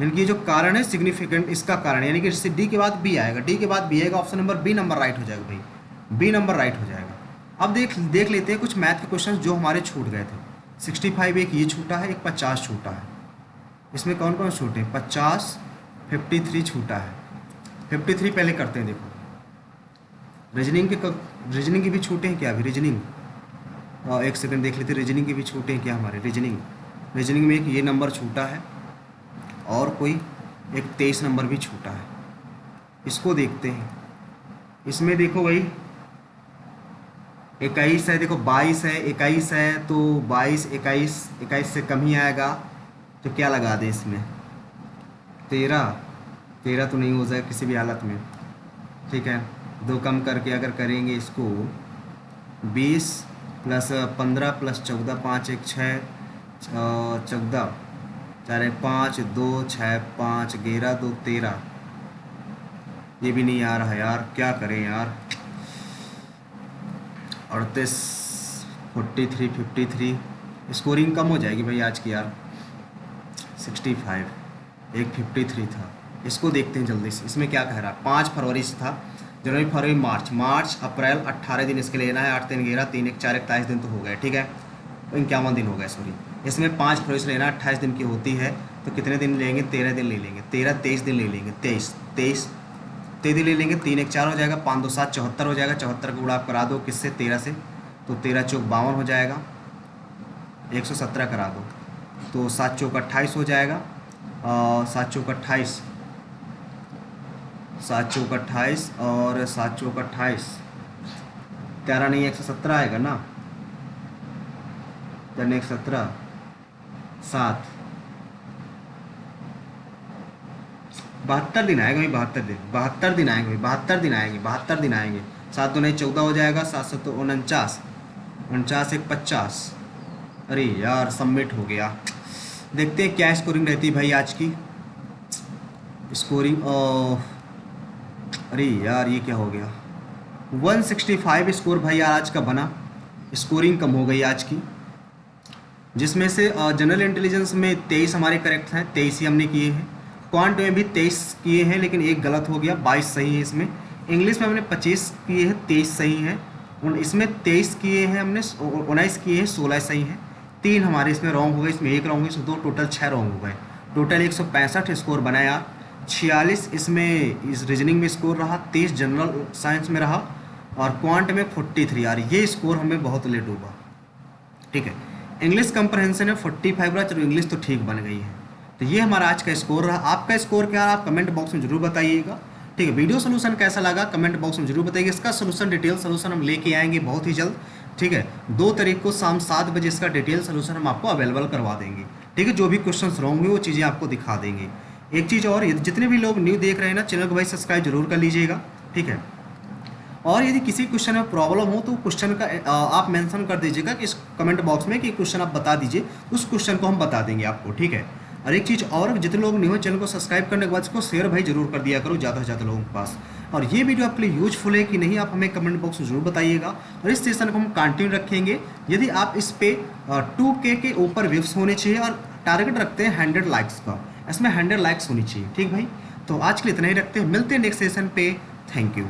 इनकी जो कारण है सिग्निफिकेंट, इसका कारण यानी कि डी के बाद बी आएगा, option number B number right हो जाएगा भाई, बी नंबर राइट हो जाएगा। अब देख लेते हैं कुछ मैथ के क्वेश्चन जो हमारे छूट गए थे। 65 एक ये छूटा है, एक 50 छूटा है। इसमें कौन कौन छूटे, 50, 53 छूटा है। 53 पहले करते हैं, देखो रीजनिंग के भी छूटे हैं क्या अभी, रीजनिंग एक सेकंड देख लेते हैं, रीजनिंग के भी छूटे हैं क्या हमारे, रीजनिंग में एक ये नंबर छूटा है और कोई एक 23 नंबर भी छूटा है, इसको देखते हैं। इसमें देखो भाई 21 है, देखो 22 है, 21 है तो 22, 21 से कम ही आएगा, तो क्या लगा दे इसमें, 13 तो नहीं हो जाएगा किसी भी हालत में। ठीक है, 2 कम करके अगर करेंगे इसको, 20 + 15 + 14, 5 1 6, 14 4 1 5, 2 6 5 11 2 13, ये भी नहीं आ रहा है यार, क्या करें यार। 38, 43, 53, स्कोरिंग कम हो जाएगी भाई आज की यार। 65, एक 53 था। इसको देखते हैं जल्दी से, इसमें क्या कह रहा है। 5 फरवरी से था, जनवरी फरवरी मार्च, अप्रैल 18 दिन इसके लेना है। 8 3 11 3 1 4 41 दिन तो हो गए, ठीक है, 51 दिन हो गए सॉरी। इसमें 5 फरवरी से लेना 28 दिन की होती है, तो कितने दिन लेंगे, 13 दिन ले लेंगे, 23 दिन ले लेंगे, 23 दिन ले लेंगे। 3 1 4 हो जाएगा, 5 2 7 74 हो जाएगा। 74 को गुणा आप करा दो किससे, 13 से, तो 13 चौक 52 हो जाएगा। 117 करा दो तो 7 चौक 28 हो जाएगा। 7 चौक 28, 7 चौक 28 और 7 चौक 28, 13 नहीं 117 आएगा ना, 13 117 7, 72 दिन आएगा भाई, 72 दिन आएंगे भाई, 72 दिन आएंगे, 72 दिन आएंगे। 7 2 नहीं 14 हो जाएगा, 7 7 49, 49 1 50। अरे यार सबमिट हो गया। देखते हैं क्या स्कोरिंग रहती है भाई आज की स्कोरिंग। अरे यार ये क्या हो गया, 165 स्कोर भाई यार आज का बना। स्कोरिंग कम हो गई आज की, जिसमें से जनरल इंटेलिजेंस में 23 हमारे करेक्ट हैं, 23 ही हमने किए हैं। क्वांट में भी 23 किए हैं, लेकिन एक गलत हो गया, 22 सही है इसमें। इंग्लिश में हमने 25 किए हैं, 23 सही हैं। इसमें 23 किए हैं हमने, 19 किए हैं, 16 सही हैं। 3 हमारे इसमें रॉन्ग हो गए, इसमें 1 रॉन्ग हुई, इसमें 2, टोटल 6 रॉन्ग हो गए। टोटल 165 स्कोर बनाया। 46 इसमें इस रीजनिंग में स्कोर रहा, 23 जनरल साइंस में रहा, और क्वांट में 43। यार ये स्कोर हमें बहुत लेट डूबा, ठीक है। इंग्लिश कंप्रहेंशन में 45 रहा, चलो इंग्लिश तो ठीक बन गई है। तो ये हमारा आज का स्कोर रहा। आपका स्कोर क्या रहा आप कमेंट बॉक्स में जरूर बताइएगा, ठीक है। वीडियो सोल्यूशन कैसा लगा कमेंट बॉक्स में जरूर बताइएगा। इसका सोल्यूशन डिटेल सोल्यूशन हम लेके आएंगे बहुत ही जल्द, ठीक है। 2 तारीख को शाम 7 बजे इसका डिटेल सोल्यूशन हम आपको अवेलेबल करवा देंगे, ठीक है। जो भी क्वेश्चन रॉन्ग हुए वो चीज़ें आपको दिखा देंगे। एक चीज़ और, जितने भी लोग न्यू देख रहे हैं ना, चैनल को भाई सब्सक्राइब जरूर कर लीजिएगा, ठीक है। और यदि किसी क्वेश्चन में प्रॉब्लम हो तो क्वेश्चन का आप मेंशन कर दीजिएगा कि इस कमेंट बॉक्स में कि क्वेश्चन आप बता दीजिए, उस क्वेश्चन को हम बता देंगे आपको, ठीक है। और एक चीज़ और, जितने लोग न्यू है चैनल को सब्सक्राइब करने के बाद इसको शेयर भाई जरूर कर दिया करो ज़्यादा से ज़्यादा लोगों के पास। और ये वीडियो आपके लिए यूजफुल है कि नहीं आप हमें कमेंट बॉक्स में जरूर बताइएगा। और इस सेशन को हम कंटिन्यू रखेंगे। यदि आप इस पे 2K के ऊपर व्यूज होने चाहिए, और टारगेट रखते हैं 100 लाइक्स का, इसमें 100 लाइक्स होनी चाहिए, ठीक भाई। तो आज के लिए इतना ही रखते हैं, मिलते हैं नेक्स्ट सेशन पे। Thank you.